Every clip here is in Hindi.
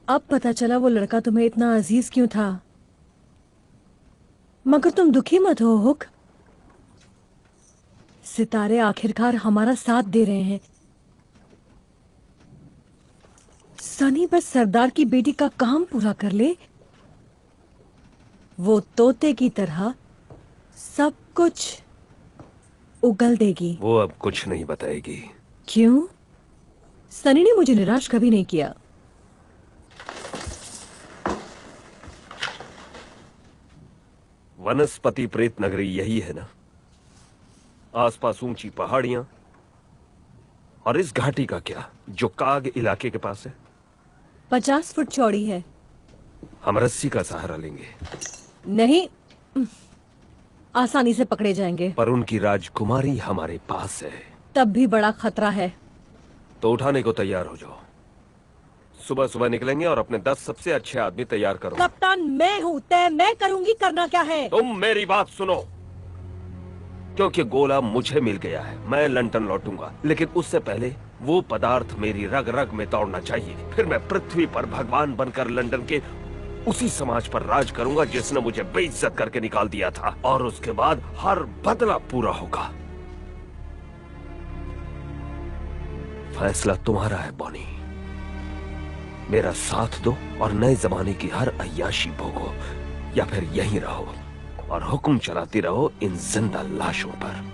अब पता चला वो लड़का तुम्हें इतना अजीज क्यों था। मगर तुम दुखी मत हो हुक। सितारे आखिरकार हमारा साथ दे रहे हैं। सनी बस सरदार की बेटी का काम पूरा कर ले, वो तोते की तरह सब कुछ उगल देगी। वो अब कुछ नहीं बताएगी। क्यों? सनी ने मुझे निराश कभी नहीं किया। वनस्पति प्रेत नगरी यही है ना? आसपास ऊंची पहाड़ियां, और इस घाटी का क्या जो काग इलाके के पास है? 50 फुट चौड़ी है। हम रस्सी का सहारा लेंगे। नहीं, आसानी से पकड़े जाएंगे। पर उनकी राजकुमारी हमारे पास है। तब भी बड़ा खतरा है। तो उठाने को तैयार हो जाओ। सुबह सुबह निकलेंगे और अपने 10 सबसे अच्छे आदमी तैयार करो। कप्तान मैं हूँ, तय मैं करूंगी। करना क्या है? तुम मेरी बात सुनो। क्योंकि गोला मुझे मिल गया है, मैं लंदन लौटूंगा, लेकिन उससे पहले वो पदार्थ मेरी रग रग में दौड़ना चाहिए। फिर मैं पृथ्वी पर भगवान बनकर लंदन के उसी समाज पर राज करूंगा जिसने मुझे बेइज्जत करके निकाल दिया था, और उसके बाद हर बदला पूरा होगा। फैसला तुम्हारा है बॉनी। मेरा साथ दो और नए जमाने की हर अय्याशी भोगो, या फिर यहीं रहो और हुक्म चलाती रहो इन जिंदा लाशों पर।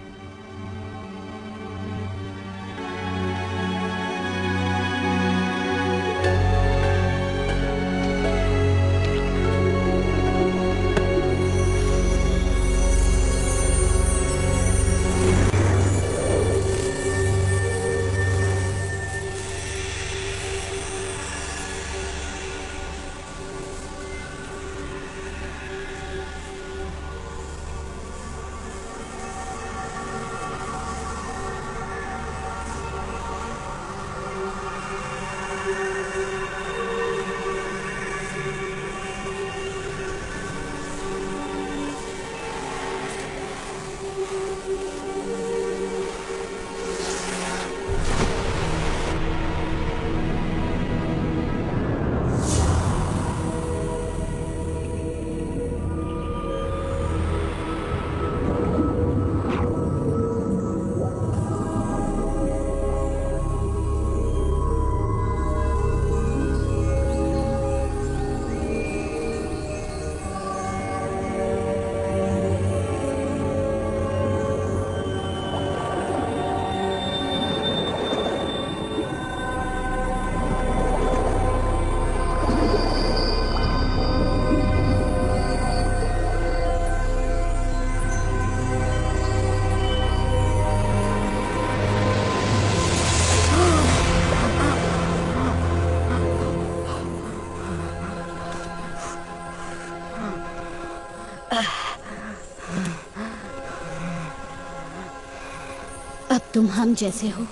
अब तुम हम जैसे हो।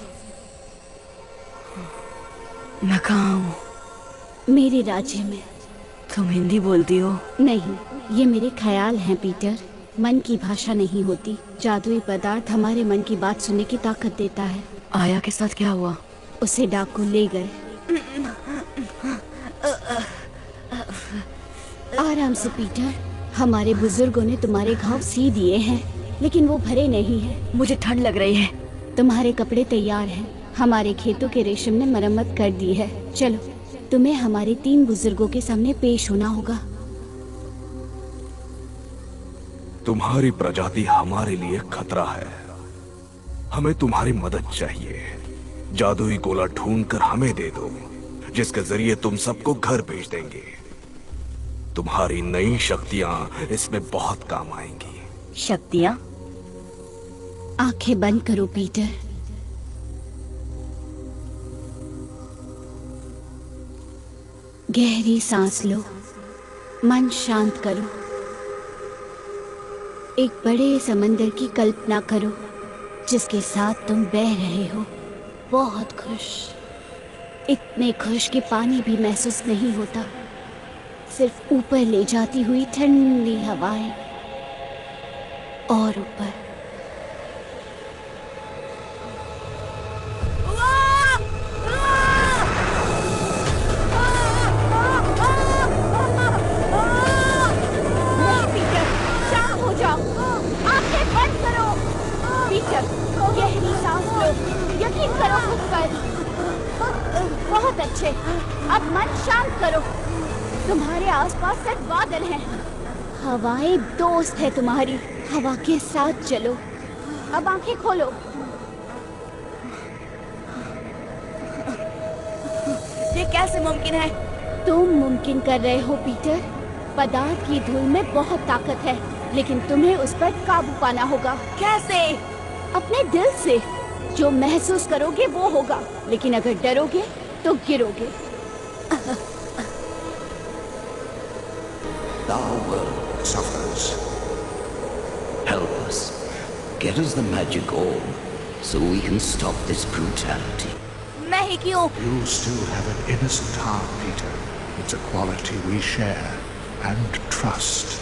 मैं कहाँ हूँ? मेरे राज्य में। तुम हिंदी बोलती हो? नहीं, ये मेरे ख्याल हैं पीटर। मन की भाषा नहीं होती। जादुई पदार्थ हमारे मन की बात सुनने की ताकत देता है। आया के साथ क्या हुआ? उसे डाकू ले गए। आराम से पीटर, हमारे बुजुर्गों ने तुम्हारे घाव सी दिए हैं, लेकिन वो भरे नहीं हैं। मुझे ठंड लग रही है। तुम्हारे कपड़े तैयार हैं। हमारे खेतों के रेशम ने मरम्मत कर दी है। चलो, तुम्हें हमारे 3 बुजुर्गों के सामने पेश होना होगा। तुम्हारी प्रजाति हमारे लिए खतरा है। हमें तुम्हारी मदद चाहिए। जादुई गोला ढूंढकर हमें दे दो, जिसके जरिए तुम सबको घर भेज देंगे। तुम्हारी नई शक्तियां इसमें बहुत काम आएंगी। शक्तियाँ? आंखें बंद करो पीटर। गहरी सांस लो, मन शांत करो। एक बड़े समंदर की कल्पना करो जिसके साथ तुम बह रहे हो। बहुत खुश, इतने खुश कि पानी भी महसूस नहीं होता। सिर्फ ऊपर ले जाती हुई ठंडी हवाएं, और ऊपर। बहुत अच्छे। अब मन शांत करो। तुम्हारे आसपास सिर्फ बादल हैं। हवाएं दोस्त है तुम्हारी। हवा के साथ चलो। अब आंखें खोलो। ये कैसे मुमकिन है? तुम मुमकिन कर रहे हो पीटर। पदार्थ की धूल में बहुत ताकत है, लेकिन तुम्हें उस पर काबू पाना होगा। कैसे? अपने दिल से। जो महसूस करोगे वो होगा, लेकिन अगर डरोगे तो गिरोगे। The world suffers. Help us. Get us the magic orb, so we can stop this brutality. मैं ही क्यों? You still have an innocent heart, Peter. It's a quality we share and trust.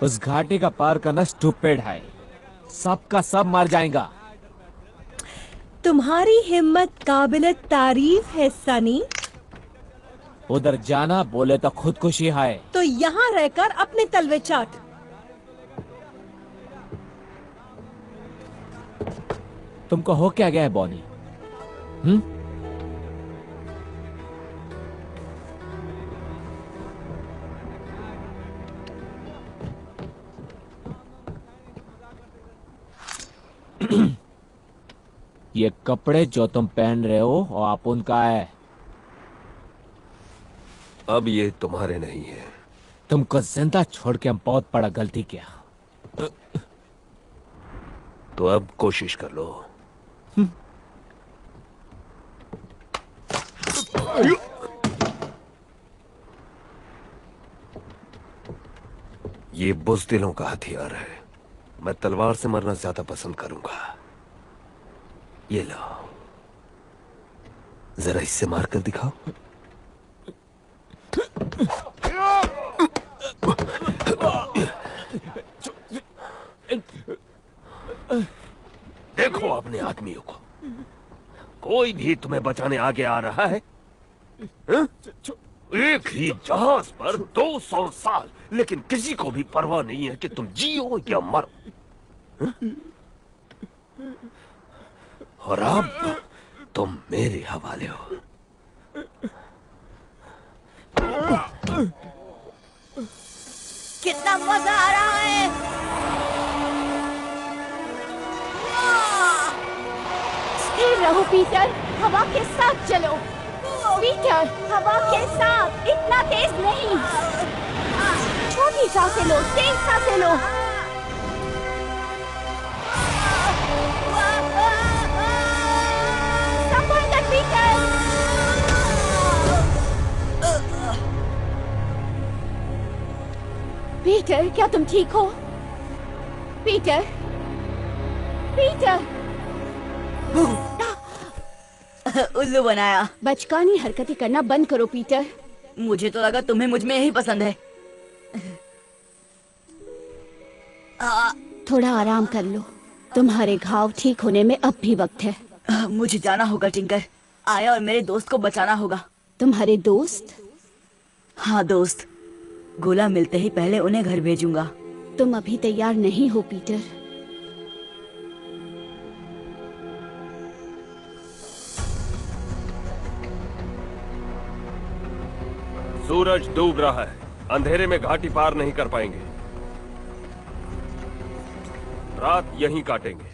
उस घाटी का पार करना स्टूपिड है। सबका सब मर जाएगा। तुम्हारी हिम्मत काबिल तारीफ है सनी। उधर जाना बोले तो खुदकुशी है। तो यहाँ रहकर अपने तलवे चाट। तुमको हो क्या गया है बॉनी? ये कपड़े जो तुम पहन रहे हो वो आप उनका है। अब ये तुम्हारे नहीं है। तुमको जिंदा छोड़ के हम बहुत बड़ा गलती किया। तो अब कोशिश कर लो। ये बुज़दिलों का हथियार है। मैं तलवार से मरना ज्यादा पसंद करूंगा। ये लो, जरा इससे मार कर दिखाओ। देखो अपने आदमियों को। कोई भी तुम्हें बचाने आगे आ रहा है? हा? एक ही जहाज पर 200 साल, लेकिन किसी को भी परवाह नहीं है कि तुम जियो या मरो। और अब तुम मेरे हवाले हो। कितना मजा आ रहा है। स्थिर रहो पीटर। हवा के साथ चलो। पीटर, हवा के साथ। इतना तेज नहीं। छोटी सांसें लो, तेज सांसें लो। संभल कर पीटर। पीटर, क्या तुम ठीक हो? Peter, Peter. उल्लू बनाया। बचकानी हरकतें करना बंद करो पीटर। मुझे तो लगा तुम्हें मुझ में यही पसंद है। थोड़ा आराम कर लो। तुम्हारे घाव ठीक होने में अब भी वक्त है। मुझे जाना होगा टिंकर। आया और मेरे दोस्त को बचाना होगा। तुम्हारे दोस्त? हाँ दोस्त। गोला मिलते ही पहले उन्हें घर भेजूंगा। तुम अभी तैयार नहीं हो पीटर। सूरज डूब रहा है। अंधेरे में घाटी पार नहीं कर पाएंगे। रात यहीं काटेंगे।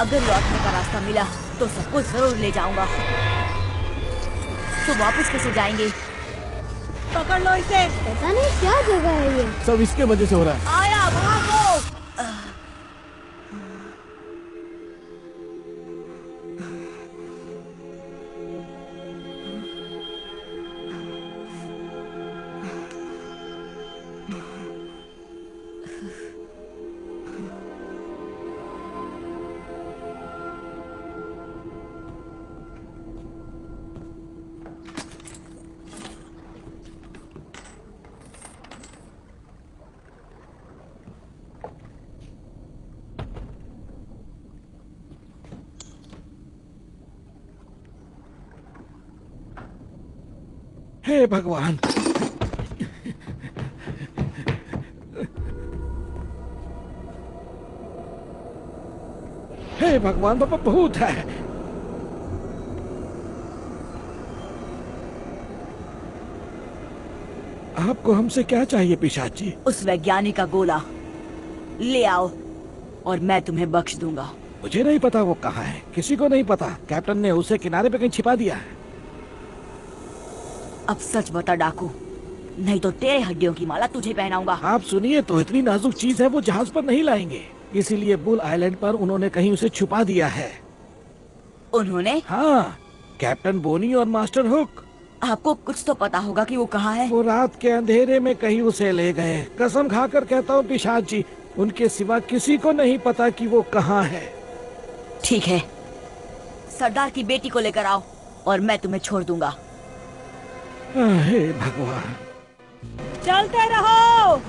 अगर लौटने का रास्ता मिला तो सबको जरूर ले जाऊंगा। तो वापस कैसे जाएंगे? पकड़ लो इसे। पता नहीं क्या जगह है ये। सब इसके वजह से हो रहा है। आया भागो। हे भगवान, हे भगवान, बाबा भूत है। आपको हमसे क्या चाहिए पिशाच जी? उस वैज्ञानिक का गोला ले आओ और मैं तुम्हें बख्श दूंगा। मुझे नहीं पता वो कहाँ है, किसी को नहीं पता। कैप्टन ने उसे किनारे पे कहीं छिपा दिया है। अब सच बता डाकू, नहीं तो तेरे हड्डियों की माला तुझे पहनाऊंगा। आप सुनिए तो, इतनी नाजुक चीज है वो जहाज पर नहीं लाएंगे, इसीलिए बुल आइलैंड पर उन्होंने कहीं उसे छुपा दिया है। उन्होंने? हाँ, कैप्टन बोनी और मास्टर हुक। आपको कुछ तो पता होगा कि वो कहाँ है। वो रात के अंधेरे में कहीं उसे ले गए। कसम खाकर कहता हूँ पिशाच जी, उनके सिवा किसी को नहीं पता कि वो कहाँ है। ठीक है, सरदार की बेटी को लेकर आओ और मैं तुम्हें छोड़ दूंगा। हे भगवान, चलते रहो।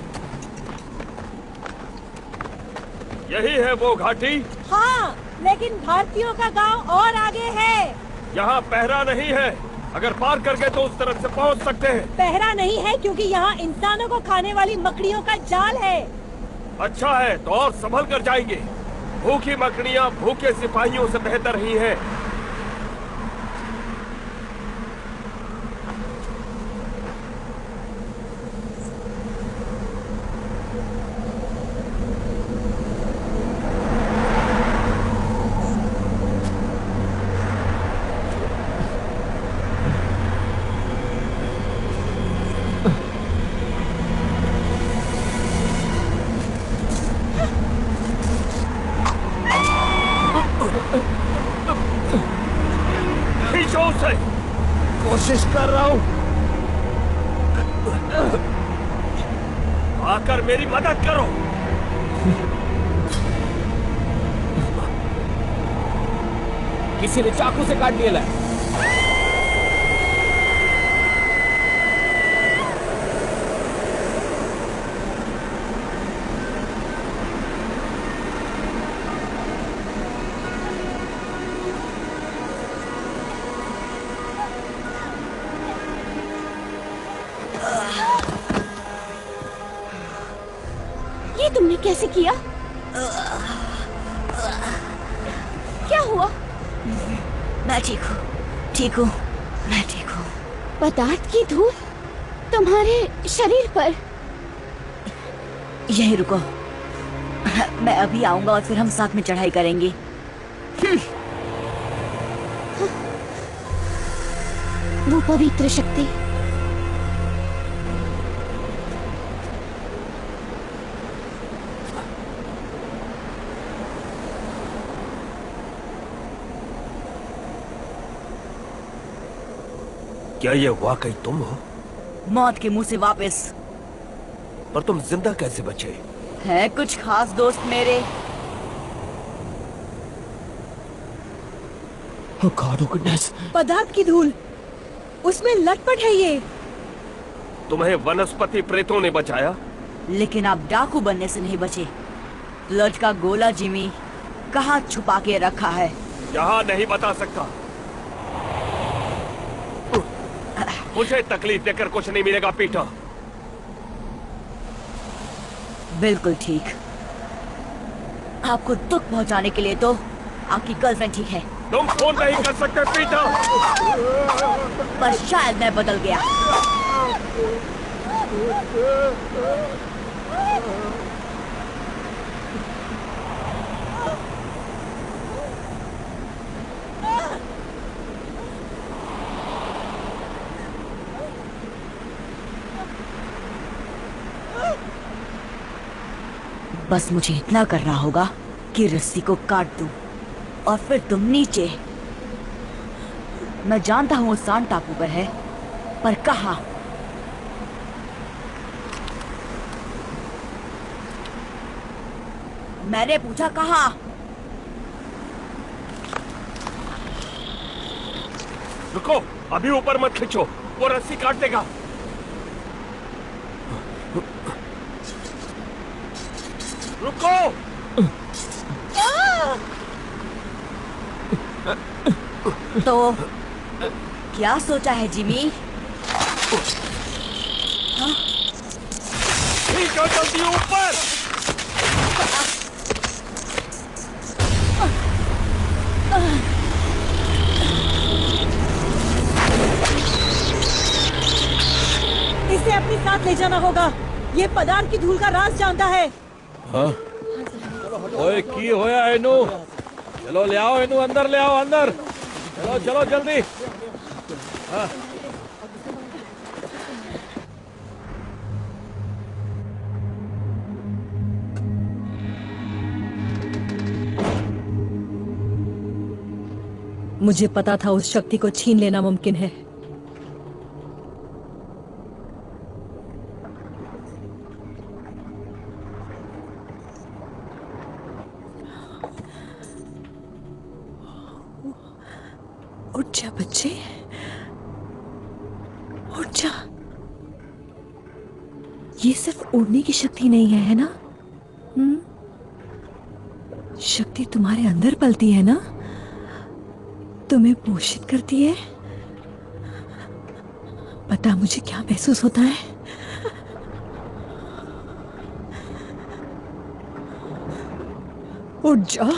यही है वो घाटी? हाँ, लेकिन भारतीयों का गांव और आगे है। यहाँ पहरा नहीं है, अगर पार कर गए तो उस तरफ से पहुँच सकते हैं। पहरा नहीं है क्योंकि यहाँ इंसानों को खाने वाली मकड़ियों का जाल है। अच्छा है तो और संभल कर जाएंगे। भूखी मकड़ियाँ भूखे सिपाहियों से बेहतर ही हैं। कोशिश कर रहा हूँ। आकर मेरी मदद करो। किसी ने चाकू से काट दिया है। तुमने कैसे किया? क्या हुआ? मैं ठीक हूँ, ठीक हूँ, मैं ठीक हूँ। पदार्थ की धूल तुम्हारे शरीर पर? यहीं रुको, मैं अभी आऊंगा और फिर हम साथ में चढ़ाई करेंगे। वो पवित्र शक्ति। क्या ये वाकई तुम हो? मौत के मुंह से वापस। पर तुम जिंदा कैसे बचे? है कुछ खास दोस्त मेरे। Oh God, oh goodness. पदार्थ की धूल, उसमें लटपट है ये। तुम्हें वनस्पति प्रेतों ने बचाया, लेकिन आप डाकू बनने से नहीं बचे। ब्लड का गोला जिमी कहाँ छुपा के रखा है? यहाँ नहीं बता सकता। मुझे तकलीफ देकर कुछ नहीं मिलेगा पीटर। बिल्कुल ठीक। आपको दुख पहुंचाने के लिए तो आपकी गर्लफ्रेंड ठीक है। तुम फोन नहीं कर सकते पीटर। पर शायद मैं बदल गया। बस मुझे इतना करना होगा कि रस्सी को काट दूं और फिर तुम नीचे। मैं जानता हूं वो सान टापू पर है, पर कहां? मैंने पूछा कहां? रुको, अभी ऊपर मत खींचो, वो रस्सी काट देगा। रुको। तो क्या सोचा है जिमी? ठीक है, जल्दी ऊपर। इसे अपने साथ ले जाना होगा। ये पदार्थ की धूल का राज जानता है। हाँ? ओए की होया इनू? चलो ले आओ इनू, अंदर ले आओ, अंदर। चलो चलो जल्दी। हाँ। मुझे पता था उस शक्ति को छीन लेना मुमकिन है। उठ जा बच्चे, उठ जा। ये सिर्फ उड़ने की शक्ति नहीं है ना? शक्ति तुम्हारे अंदर पलती है ना, तुम्हें पोषित करती है। पता मुझे क्या महसूस होता है? उठ जा,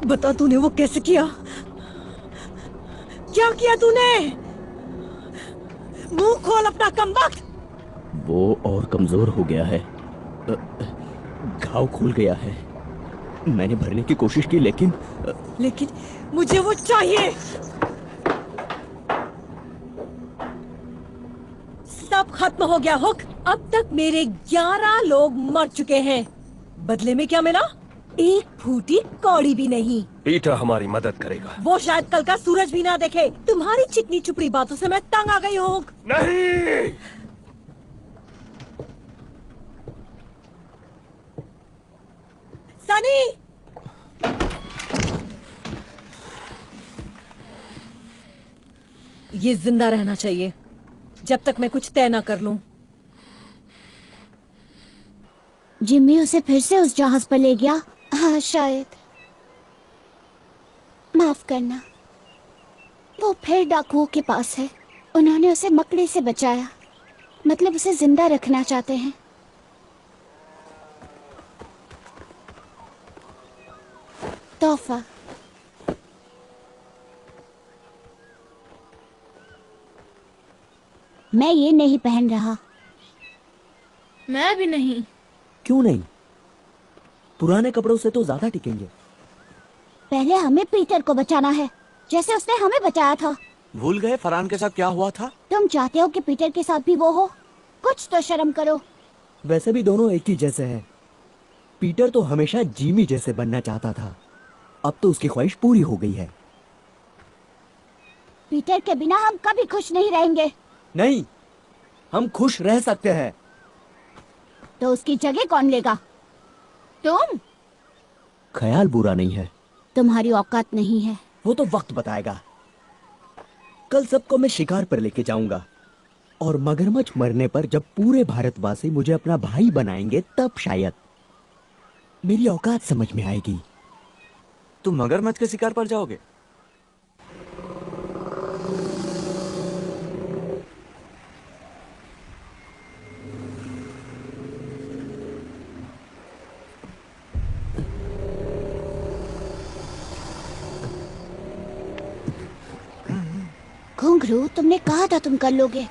बता तूने वो कैसे किया? क्या किया तूने? मुंह खोल अपना कमबख्त। वो और कमजोर हो गया है, घाव खुल गया है। मैंने भरने की कोशिश की लेकिन मुझे वो चाहिए। सब खत्म हो गया हुक। अब तक मेरे 11 लोग मर चुके हैं। बदले में क्या मिला? एक फूटी कौड़ी भी नहीं। पीटर हमारी मदद करेगा। वो शायद कल का सूरज भी ना देखे। तुम्हारी चिकनी चुपड़ी बातों से मैं तंग आ गई हूँ। नहीं, सनी, ये जिंदा रहना चाहिए जब तक मैं कुछ तय ना कर लूं। जिम्मी उसे फिर से उस जहाज पर ले गया। हाँ शायद। माफ करना, वो फिर डाकुओं के पास है। उन्होंने उसे मकड़ी से बचाया, मतलब उसे जिंदा रखना चाहते हैं। तोहफा। मैं ये नहीं पहन रहा। मैं भी नहीं। क्यों नहीं? पुराने कपड़ों से तो ज्यादा टिकेंगे। पहले हमें पीटर को बचाना है, जैसे उसने हमें बचाया था। भूल गए फरहान के साथ क्या हुआ था? तुम चाहते हो कि पीटर के साथ भी वो हो? कुछ तो शर्म करो। वैसे भी दोनों एक ही जैसे हैं। पीटर तो हमेशा जिमी जैसे बनना चाहता था, अब तो उसकी ख्वाहिश पूरी हो गई है। पीटर के बिना हम कभी खुश नहीं रहेंगे। नहीं, हम खुश रह सकते हैं। तो उसकी जगह कौन लेगा? तुम? ख्याल बुरा नहीं है। तुम्हारी औकात नहीं है। वो तो वक्त बताएगा। कल सबको मैं शिकार पर लेके जाऊंगा और मगरमच्छ मरने पर जब पूरे भारतवासी मुझे अपना भाई बनाएंगे तब शायद मेरी औकात समझ में आएगी। तुम मगरमच्छ के शिकार पर जाओगे? घुंघरू, तुमने कहा था तुम कर लोगे।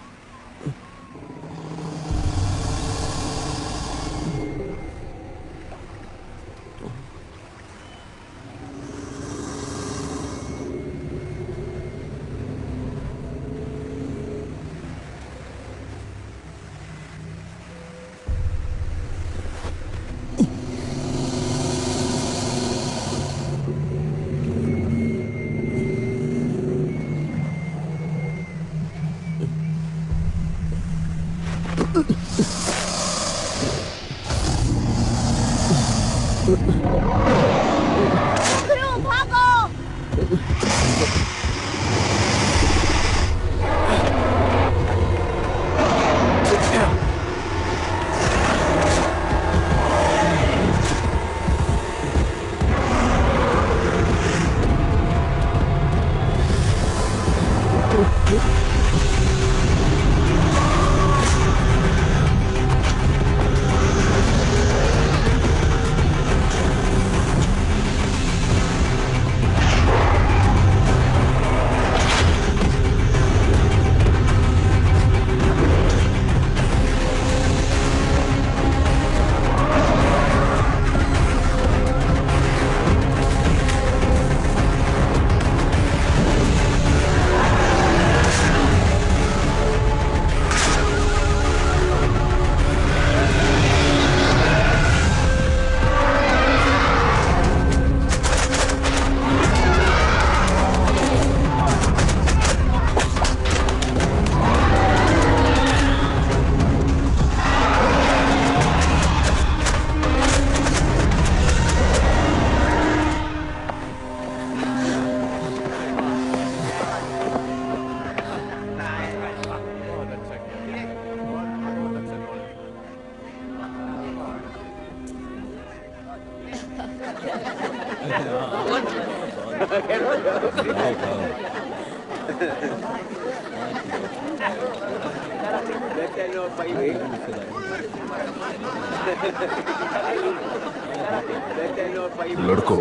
लड़कों,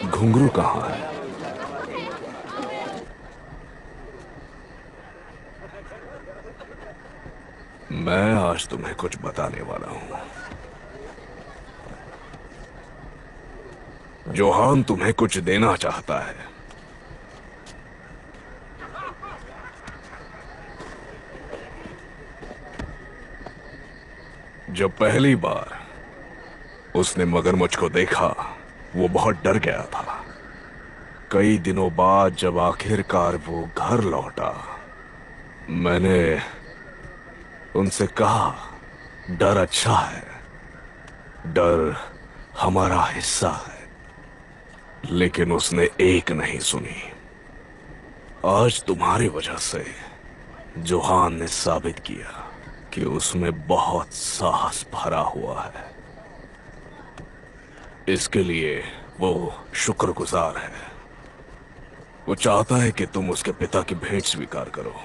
घुंघरू कहाँ है? मैं आज तुम्हें कुछ बताने वाला हूं। जोहान तुम्हें कुछ देना चाहता है। जब पहली बार उसने मगरमच्छ को देखा, वो बहुत डर गया था। कई दिनों बाद जब आखिरकार वो घर लौटा, मैंने उनसे कहा, डर अच्छा है, डर हमारा हिस्सा है। लेकिन उसने एक नहीं सुनी। आज तुम्हारी वजह से जोहान ने साबित किया कि उसमें बहुत साहस भरा हुआ है। इसके लिए वो शुक्रगुजार है। वो चाहता है कि तुम उसके पिता की भेंट स्वीकार करो।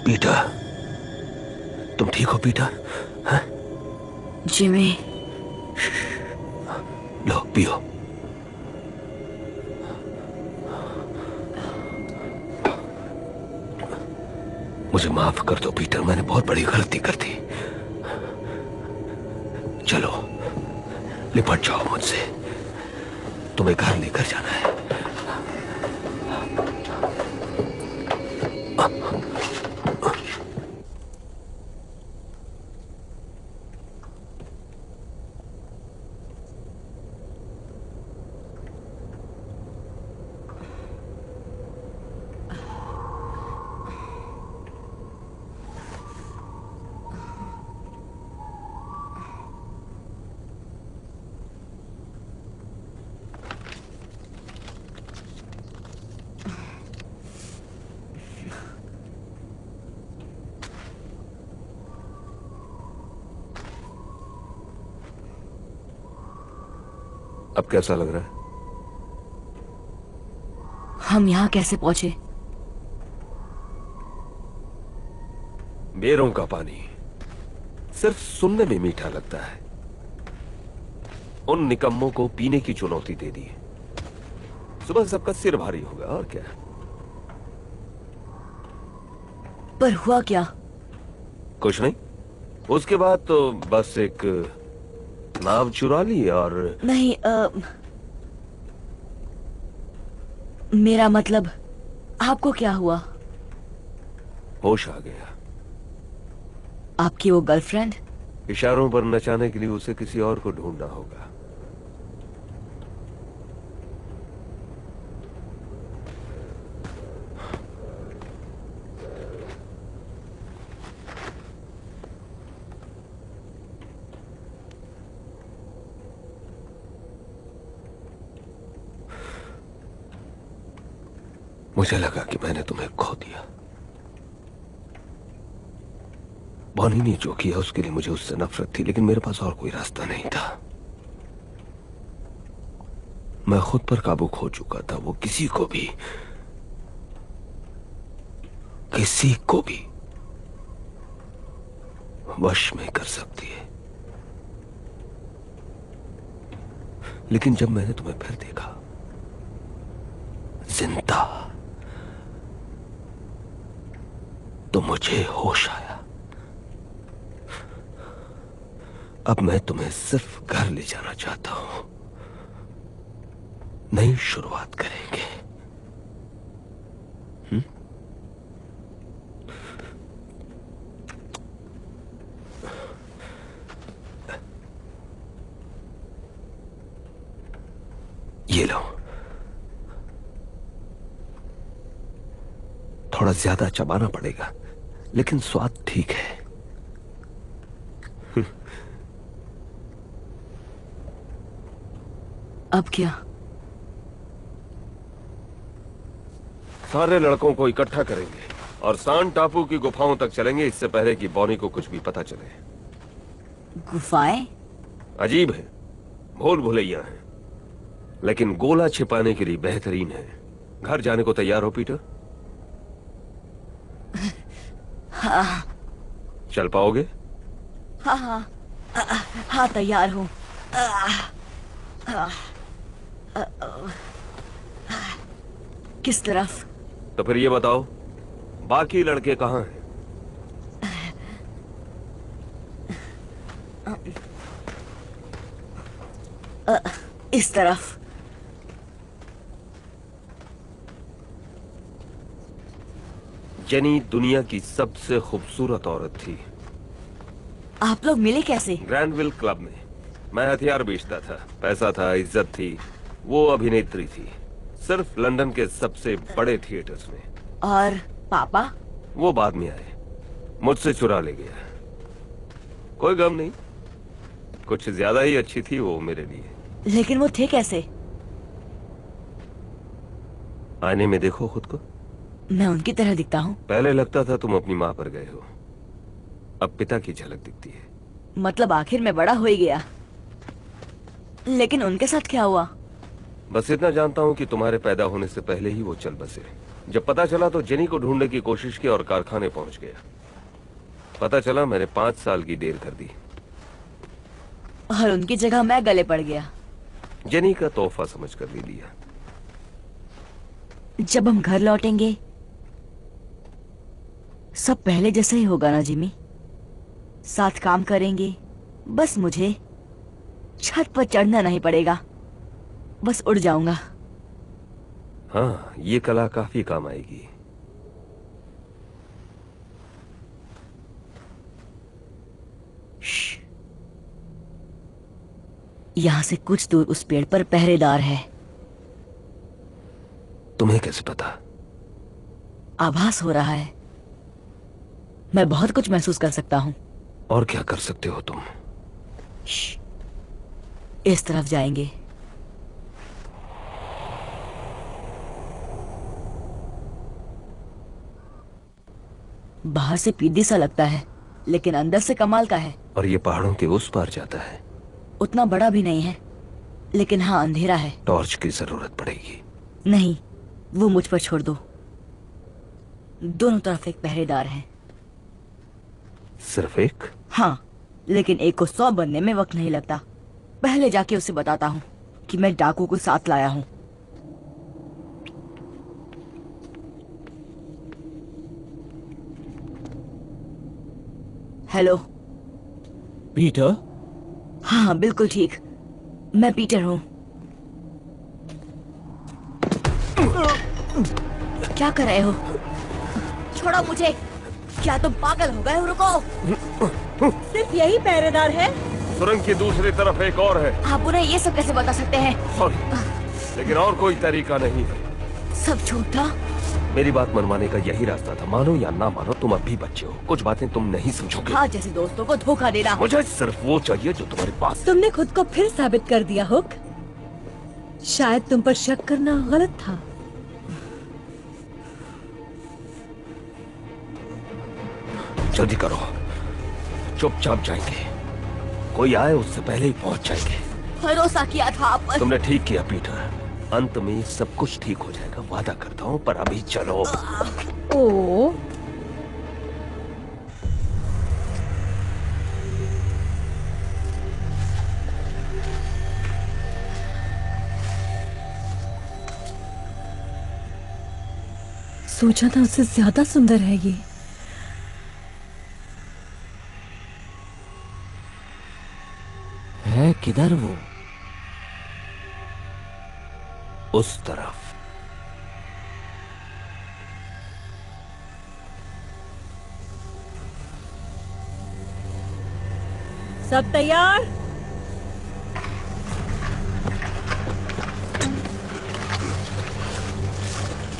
पीटर, तुम ठीक हो पीटर? हाँ? जिमी, लो पियो। मुझे माफ कर दो पीटर, मैंने बहुत बड़ी गलती कर दी। चलो लिपट जाओ मुझसे, तुम्हें घर लेकर जाना है। अब कैसा लग रहा है? हम यहाँ कैसे पहुंचे? बेरों का पानी सिर्फ सुनने में मीठा लगता है। उन निकम्मों को पीने की चुनौती दे दी। सुबह सबका सिर भारी होगा और क्या। पर हुआ क्या? कुछ नहीं। उसके बाद तो बस एक नाव चुरा ली और नहीं, मेरा मतलब आपको क्या हुआ? होश आ गया। आपकी वो गर्लफ्रेंड? इशारों पर नचाने के लिए उसे किसी और को ढूंढना होगा। मुझे लगा कि मैंने तुम्हें खो दिया। बॉनी ने जो किया उसके लिए मुझे उससे नफरत थी, लेकिन मेरे पास और कोई रास्ता नहीं था। मैं खुद पर काबू खो चुका था। वो किसी को भी वश में कर सकती है। लेकिन जब मैंने तुम्हें फिर देखा जिंदा, तो मुझे होश आया। अब मैं तुम्हें सिर्फ घर ले जाना चाहता हूं। नई शुरुआत करेंगे। ये लो। थोड़ा ज्यादा चबाना पड़ेगा, लेकिन स्वाद ठीक है। अब क्या? सारे लड़कों को इकट्ठा करेंगे और सान टापू की गुफाओं तक चलेंगे, इससे पहले कि बॉनी को कुछ भी पता चले। गुफाएं? अजीब है, भूल भुलैया है, लेकिन गोला छिपाने के लिए बेहतरीन है। घर जाने को तैयार हो पीटर? हाँ। चल पाओगे? हाँ हाँ हाँ, तैयार हूँ। किस तरफ? तो फिर ये बताओ, बाकी लड़के कहाँ हैं? इस तरफ। जेनी दुनिया की सबसे खूबसूरत औरत थी। आप लोग मिले कैसे? ग्रैंडविल क्लब में। मैं हथियार बेचता था, पैसा था, इज्जत थी। वो अभिनेत्री थी, सिर्फ लंदन के सबसे बड़े थिएटर्स में। और पापा? वो बाद में आए, मुझसे चुरा ले गया। कोई गम नहीं, कुछ ज्यादा ही अच्छी थी वो मेरे लिए। लेकिन वो थे कैसे? आईने में देखो खुद को। मैं उनकी तरह दिखता हूँ? पहले लगता था तुम अपनी माँ पर गए हो, अब पिता की झलक दिखती है। मतलब आखिर में बड़ा हो ही गया। लेकिन उनके साथ क्या हुआ? बस इतना जानता हूँ कि तुम्हारे पैदा होने से पहले ही वो चल बसे। जब पता चला तो जेनी को ढूंढने की कोशिश की और कारखाने पहुंच गया। पता चला मैंने 5 साल की देर कर दी। और उनकी जगह मैं गले पड़ गया। जेनी का तोहफा समझ कर ले लिया। जब हम घर लौटेंगे सब पहले जैसा ही होगा ना जिमी? साथ काम करेंगे, बस मुझे छत पर चढ़ना नहीं पड़ेगा, बस उड़ जाऊंगा। हाँ, ये कला काफी काम आएगी। यहां से कुछ दूर उस पेड़ पर पहरेदार है। तुम्हें कैसे पता? आभास हो रहा है। मैं बहुत कुछ महसूस कर सकता हूं। और क्या कर सकते हो तुम? इस तरफ जाएंगे। बाहर से पीदी सा लगता है, लेकिन अंदर से कमाल का है। और ये पहाड़ों के उस पार जाता है। उतना बड़ा भी नहीं है, लेकिन हाँ अंधेरा है। टॉर्च की जरूरत पड़ेगी। नहीं, वो मुझ पर छोड़ दो। दोनों तरफ एक पहरेदार है। सिर्फ एक? हाँ, लेकिन एक को 100 बनने में वक्त नहीं लगता। पहले जाके उसे बताता हूँ कि मैं डाकू को साथ लाया हूँ। Hello Peter? हाँ बिल्कुल ठीक, मैं पीटर हूँ। क्या कर रहे हो? छोड़ो मुझे। क्या तुम पागल हो गए हो? रुको। सिर्फ यही पहरेदार है? सुरंग की दूसरी तरफ एक और है। आप उन्हें ये सब कैसे बता सकते हैं? सॉरी, लेकिन और कोई तरीका नहीं है। सब झूठ था। मेरी बात मनवाने का यही रास्ता था। मानो या ना मानो, तुम अब भी बच्चे हो। कुछ बातें तुम नहीं समझोगे। हाँ, जैसे दोस्तों को धोखा देना। मुझे सिर्फ वो चाहिए जो तुम्हारे पास। तुमने खुद को फिर साबित कर दिया हुक। शायद तुम पर शक करना गलत था। जल्दी करो, चुपचाप जाएंगे। कोई आए उससे पहले ही पहुंच जाएंगे। भरोसा किया था आप पर। तुमने ठीक किया पीटर, अंत में सब कुछ ठीक हो जाएगा, वादा करता हूँ। पर अभी चलो। ओ सोचा था उससे ज्यादा सुंदर है ये। किधर वो? उस तरफ। सब तैयार?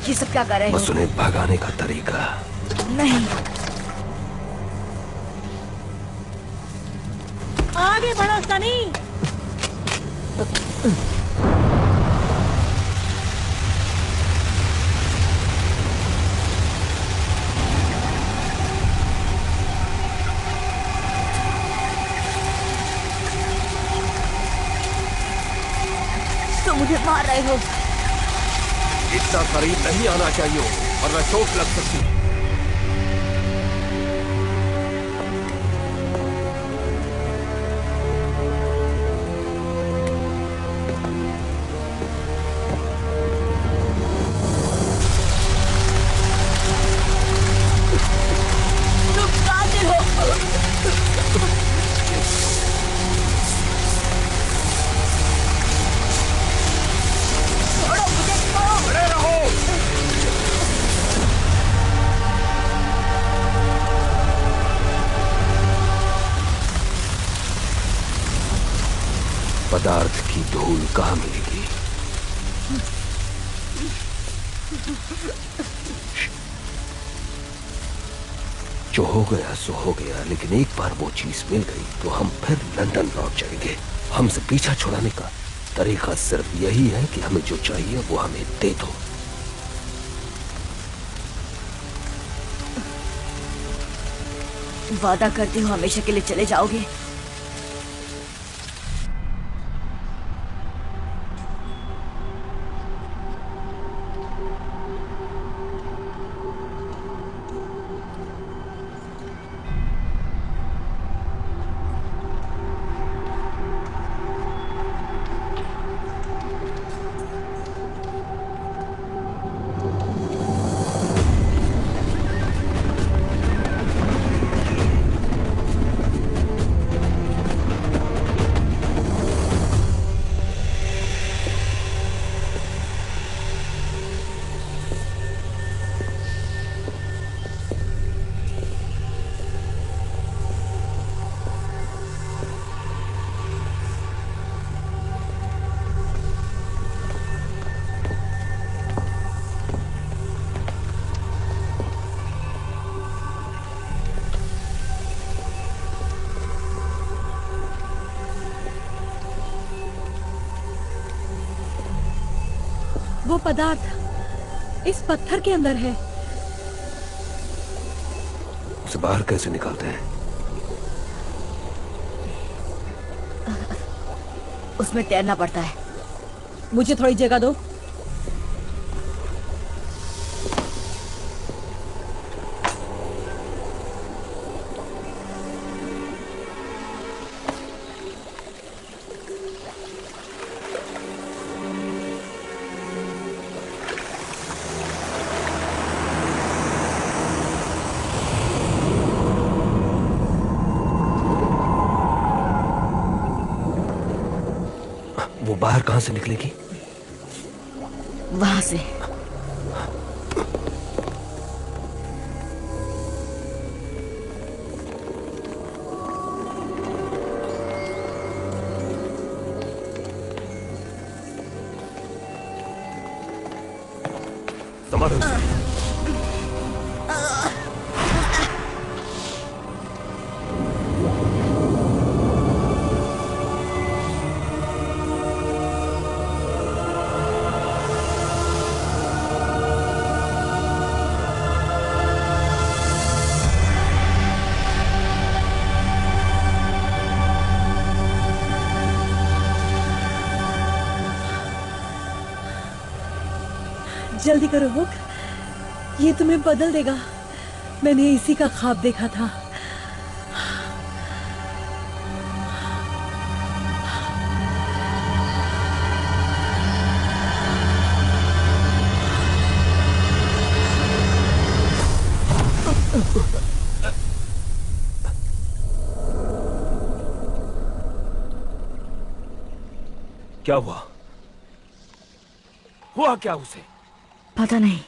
ये सब क्या कर रहे हो? बस उन्हें भगाने का तरीका। नहीं। आगे बढ़ो सनी। तो मुझे मार रहे हो। इतना करीब नहीं आना चाहिए वरना चोट लग सकती है। तुम कातिल हो। छोड़ो मुझे, छोड़ो। खड़े रहो। पदार्थ की धूल कहाँ मिलेगी? जो हो गया सो हो गया, लेकिन एक बार वो चीज मिल गई तो हम फिर लंदन लौट जाएंगे। हमसे पीछा छुड़ाने का तरीका सिर्फ यही है कि हमें जो चाहिए वो हमें दे दो। वादा करते हो हमेशा के लिए चले जाओगे? वो पदार्थ इस पत्थर के अंदर है। उसे बाहर कैसे निकालते हैं? उसमें तैरना पड़ता है। मुझे थोड़ी जगह दो। वो बाहर कहां से निकलेगी? वहां से। संभालो उसे। जल्दी करो हुक, ये तुम्हें बदल देगा। मैंने इसी का ख्वाब देखा था। क्या हुआ? हुआ क्या उसे? पता नहीं।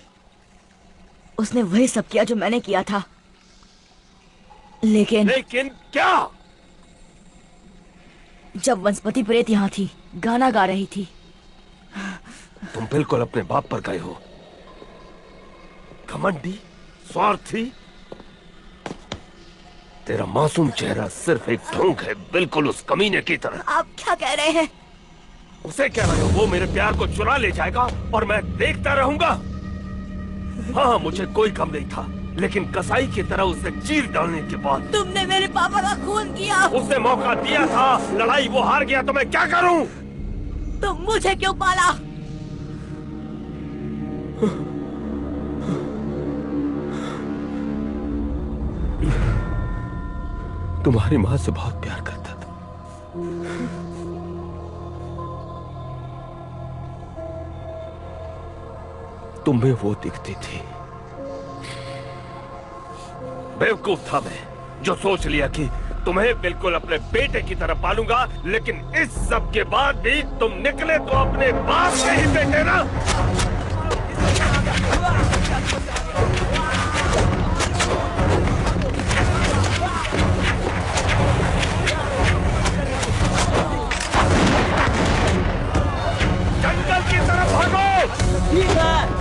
उसने वही सब किया जो मैंने किया था। लेकिन क्या? जब वनस्पति प्रेत यहाँ थी, गाना गा रही थी। तुम बिल्कुल अपने बाप पर गए हो। घमंडी, स्वार्थी। तेरा मासूम चेहरा सिर्फ एक ढोंग है, बिल्कुल उस कमीने की तरह। आप क्या कह रहे हैं? उसे कह रहे हो वो मेरे प्यार को चुरा ले जाएगा और मैं देखता रहूंगा? हाँ, मुझे कोई कम नहीं था, लेकिन कसाई की तरह उसे चीर डालने के बाद तुमने मेरे पापा का खून किया। उसने मौका दिया था, लड़ाई वो हार गया, तो मैं क्या करूं? तुम मुझे क्यों पाला? तुम्हारी माँ से बहुत प्यार करता था। तुम्हें वो दिखती थी। बेवकूफ था मैं, जो सोच लिया कि तुम्हें बिल्कुल अपने बेटे की तरह पालूंगा, लेकिन इस सब के बाद भी तुम निकले तो अपने बाप के ही बेटे ना। जंगल की तरफ भागो। ठीक है।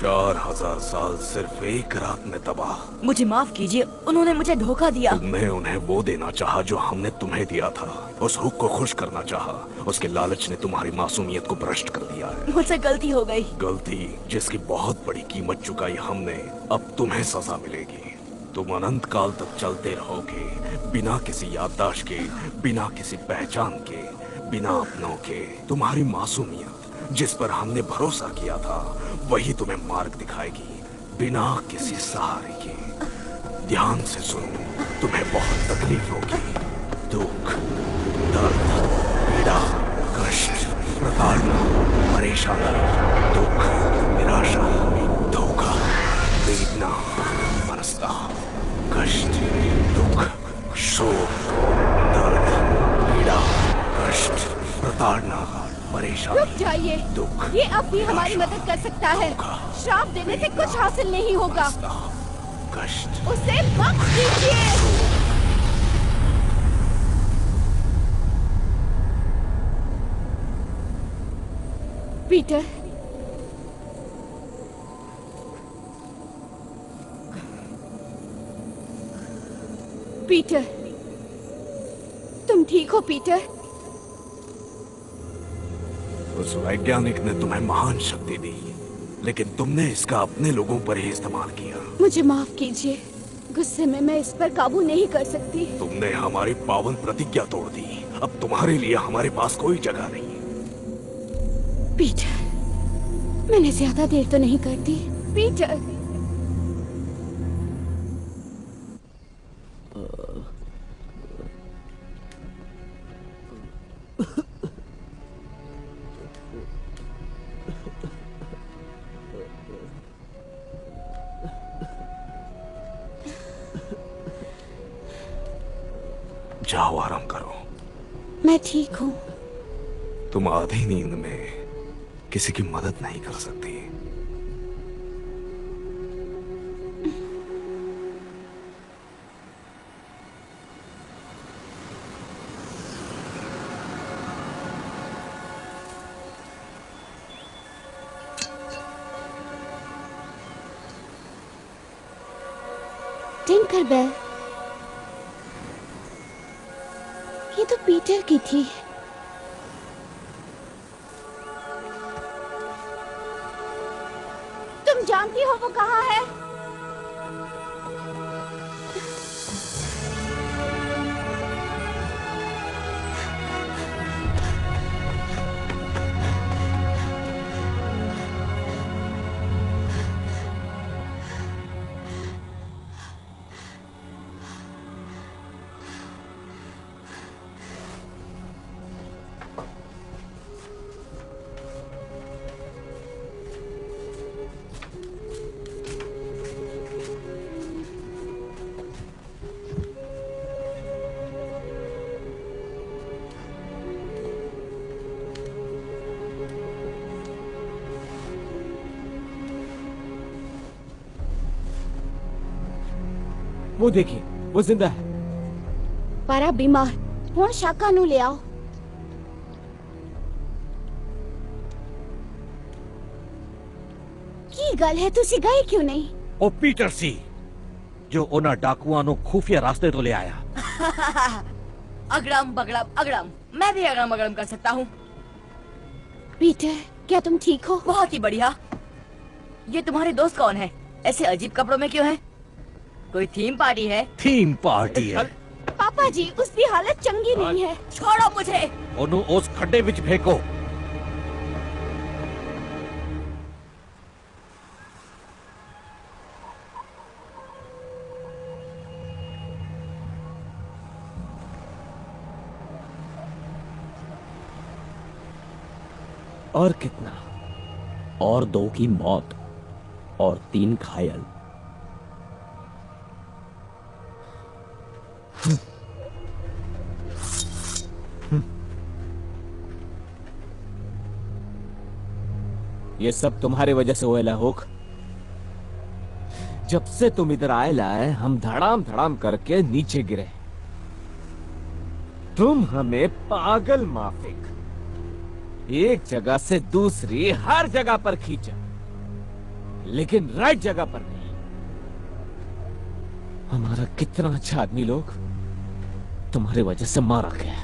चार 4000 साल सिर्फ एक रात में तबाह। मुझे माफ कीजिए, उन्होंने मुझे धोखा दिया। तुमने उन्हें वो देना चाहा जो हमने तुम्हें दिया था। उस हुक को खुश करना चाहा। उसके लालच ने तुम्हारी मासूमियत को भ्रष्ट कर दिया है। मुझसे गलती हो गई। गलती जिसकी बहुत बड़ी कीमत चुकाई हमने। अब तुम्हें सजा मिलेगी। तुम अनंत काल तक चलते रहोगे, बिना किसी याददाश्त के, बिना किसी पहचान के, बिना अपनों के। तुम्हारी मासूमियत जिस पर हमने भरोसा किया था, वही तुम्हें मार्ग दिखाएगी, बिना किसी सहारे के। ध्यान से सुनो, तुम्हें बहुत तकलीफ होगी। दुख, दर्द, पीड़ा, कष्ट, प्रताड़ना, परेशानी, दुख, निराशा, धोखा, वेदना, मनस्ताप, कष्ट, दुख, शोक, दर्द, पीड़ा, कष्ट, प्रताड़ना, परेशानी, रुक जाइए। दुख, ये अब भी हमारी मदद कर सकता है। श्राप देने से कुछ हासिल नहीं होगा। कष्ट, उसे बख्श दीजिए। पीटर, पीटर, तुम ठीक हो पीटर? उस वैज्ञानिक ने तुम्हें महान शक्ति दी, लेकिन तुमने इसका अपने लोगों पर ही इस्तेमाल किया। मुझे माफ कीजिए। गुस्से में मैं इस पर काबू नहीं कर सकती। तुमने हमारी पावन प्रतिज्ञा तोड़ दी। अब तुम्हारे लिए हमारे पास कोई जगह नहीं। पीटर, मैंने ज्यादा देर तो नहीं कर दी। पीटर, जाओ आराम करो। मैं ठीक हूँ। तुम आधी नींद में किसी की मदद नहीं कर सकती। टिंकर बेल, ये तो पीटर की थी। तुम जानती हो वो कहाँ है? वो देखिए, वो जिंदा है। पारा बीमार, हुण शाका नू ले आओ। की गल है, तुसी गए क्यों नहीं? ओ पीटर सी, जो उन्हें डाकुआं नु खुफिया रास्ते तो ले आया। अगड़म बगड़म अगड़म, मैं भी अगड़म बगड़म कर सकता हूँ। पीटर, क्या तुम ठीक हो? बहुत ही बढ़िया। ये तुम्हारे दोस्त कौन है? ऐसे अजीब कपड़ों में क्यों है? कोई थीम पार्टी है? थीम पार्टी है। पापा जी, उसकी हालत चंगी नहीं है। छोड़ो मुझे। ओनू उस खड्डे विच फेंको। और कितना? और 2 की मौत और 3 घायल। ये सब तुम्हारी वजह से हुआ हुक। जब से तुम इधर आए लाए, हम धड़ाम धड़ाम करके नीचे गिरे। तुम हमें पागल माफिक एक जगह से दूसरी हर जगह पर खींचा, लेकिन राइट जगह पर नहीं। हमारा कितना अच्छा आदमी लोग तुम्हारी वजह से मारा गया।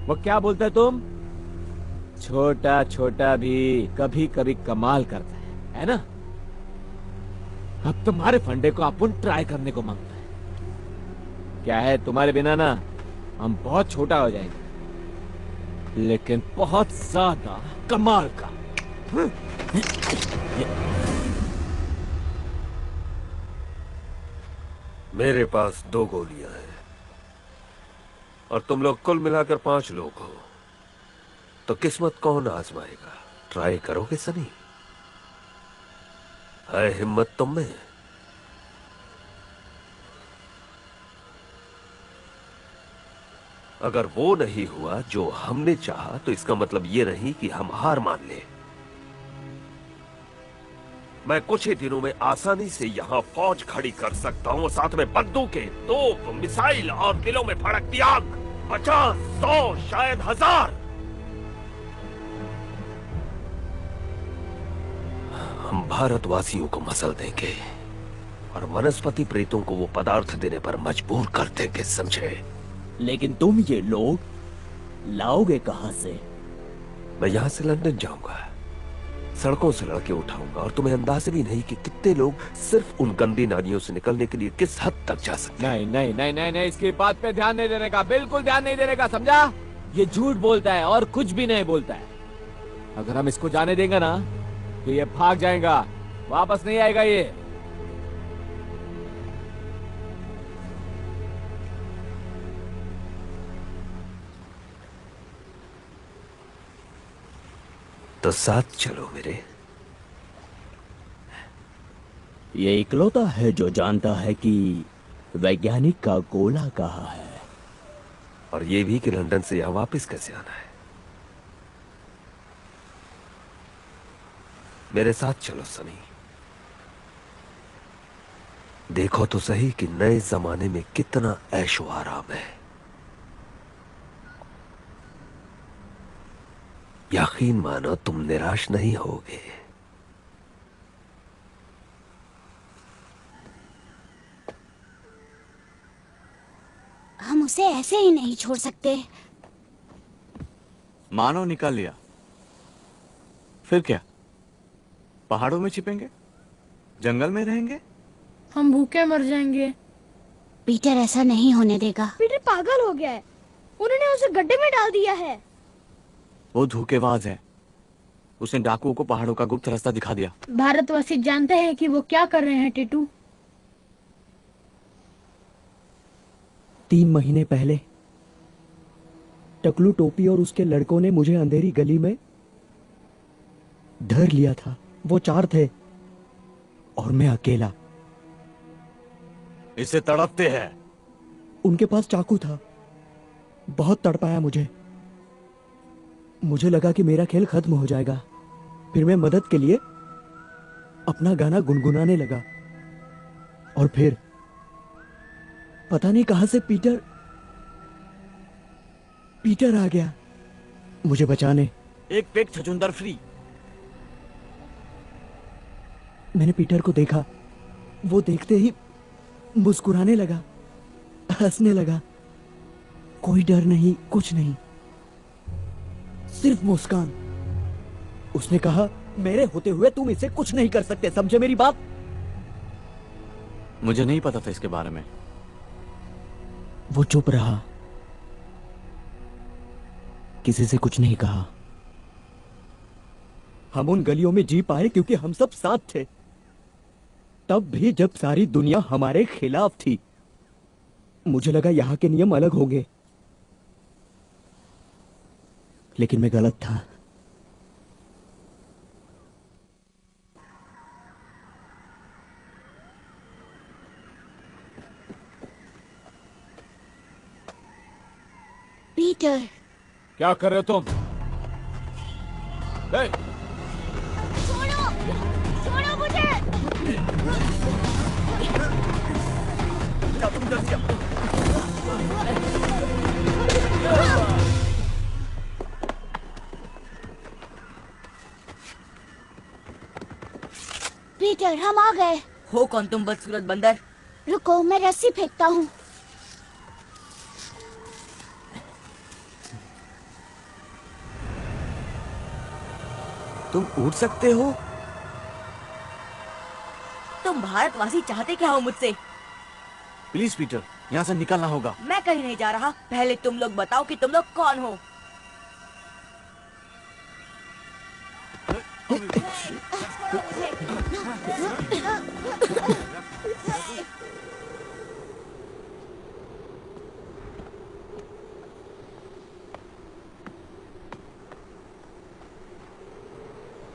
वो क्या बोलते तुम? छोटा छोटा भी कभी कभी कमाल करता है ना? अब तुम्हारे फंडे को अपन ट्राई करने को मांगता है। क्या है, तुम्हारे बिना ना हम बहुत छोटा हो जाएंगे, लेकिन बहुत ज्यादा कमाल का। मेरे पास 2 गोलियां हैं और तुम लोग कुल मिलाकर 5 लोग हो, तो किस्मत कौन आजमाएगा? ट्राई करोगे सनी? है हिम्मत तुम में? अगर वो नहीं हुआ जो हमने चाहा, तो इसका मतलब ये नहीं कि हम हार मान ले। मैं कुछ ही दिनों में आसानी से यहाँ फौज खड़ी कर सकता हूँ, साथ में बंदूकें, तोप, मिसाइल और दिलों में भड़कती आग। 50, 100, शायद 1000। हम भारतवासियों को मसल देंगे और वनस्पति प्रेतों को वो पदार्थ देने पर मजबूर कर देंगे, समझे? लेकिन तुम ये लोग लाओगे कहां से? मैं यहां से लंदन जाऊंगा। सड़कों से लड़के उठाऊंगा और तुम्हें अंदाजा भी नहीं कि कितने लोग सिर्फ उन गंदी नालियों से निकलने के लिए किस हद तक जा सकते हैं। नहीं नहीं नहीं नहीं नहीं, इसकी बात पे ध्यान नहीं देने का, बिल्कुल ध्यान नहीं देने का, समझा? ये झूठ बोलता है और कुछ भी नहीं बोलता है। अगर हम इसको जाने देंगे ना तो ये भाग जाएगा, वापस नहीं आएगा ये। तो साथ चलो मेरे। ये इकलौता है जो जानता है कि वैज्ञानिक का गोला कहाँ है, और ये भी कि लंदन से यहां वापस कैसे आना है। मेरे साथ चलो सनी। देखो तो सही कि नए जमाने में कितना ऐशो आराम है। यकीन मानो तुम निराश नहीं होगे। हम उसे ऐसे ही नहीं छोड़ सकते। मानव निकाल लिया, फिर क्या? पहाड़ों में छिपेंगे, जंगल में रहेंगे? हम भूखे मर जाएंगे। पीटर ऐसा नहीं होने देगा। पीटर पागल हो गया है, उन्होंने उसे गड्ढे में डाल दिया है। वो धोखेबाज है, उसने डाकुओं को पहाड़ों का गुप्त रास्ता दिखा दिया। भारतवासी जानते हैं कि वो क्या कर रहे हैं टीटू। 3 महीने पहले टकलू टोपी और उसके लड़कों ने मुझे अंधेरी गली में धर लिया था। वो 4 थे और मैं अकेला। इसे तड़पते हैं। उनके पास चाकू था, बहुत तड़पाया मुझे। मुझे लगा कि मेरा खेल खत्म हो जाएगा। फिर मैं मदद के लिए अपना गाना गुनगुनाने लगा और फिर पता नहीं कहां से पीटर आ गया मुझे बचाने। एक पेक छछूंदर फ्री। मैंने पीटर को देखा, वो देखते ही मुस्कुराने लगा, हंसने लगा। कोई डर नहीं, कुछ नहीं, सिर्फ मुस्कान। उसने कहा, मेरे होते हुए तुम इसे कुछ नहीं कर सकते, समझे मेरी बात? मुझे नहीं पता था इसके बारे में। वो चुप रहा, किसी से कुछ नहीं कहा। हम उन गलियों में जी पाए क्योंकि हम सब साथ थे, तब भी जब सारी दुनिया हमारे खिलाफ थी। मुझे लगा यहां के नियम अलग होंगे, लेकिन मैं गलत था। पीटर, क्या कर रहे हो तुम? छोड़ो, छोड़ो मुझे। पीटर, हम आ गए। हो कौन तुम बदसूरत बंदर? रुको, मैं रस्सी फेंकता हूँ। तुम उड़ सकते हो? तुम भारतवासी चाहते क्या हो मुझसे? प्लीज पीटर, यहाँ से निकलना होगा। मैं कहीं नहीं जा रहा। पहले तुम लोग बताओ कि तुम लोग कौन हो।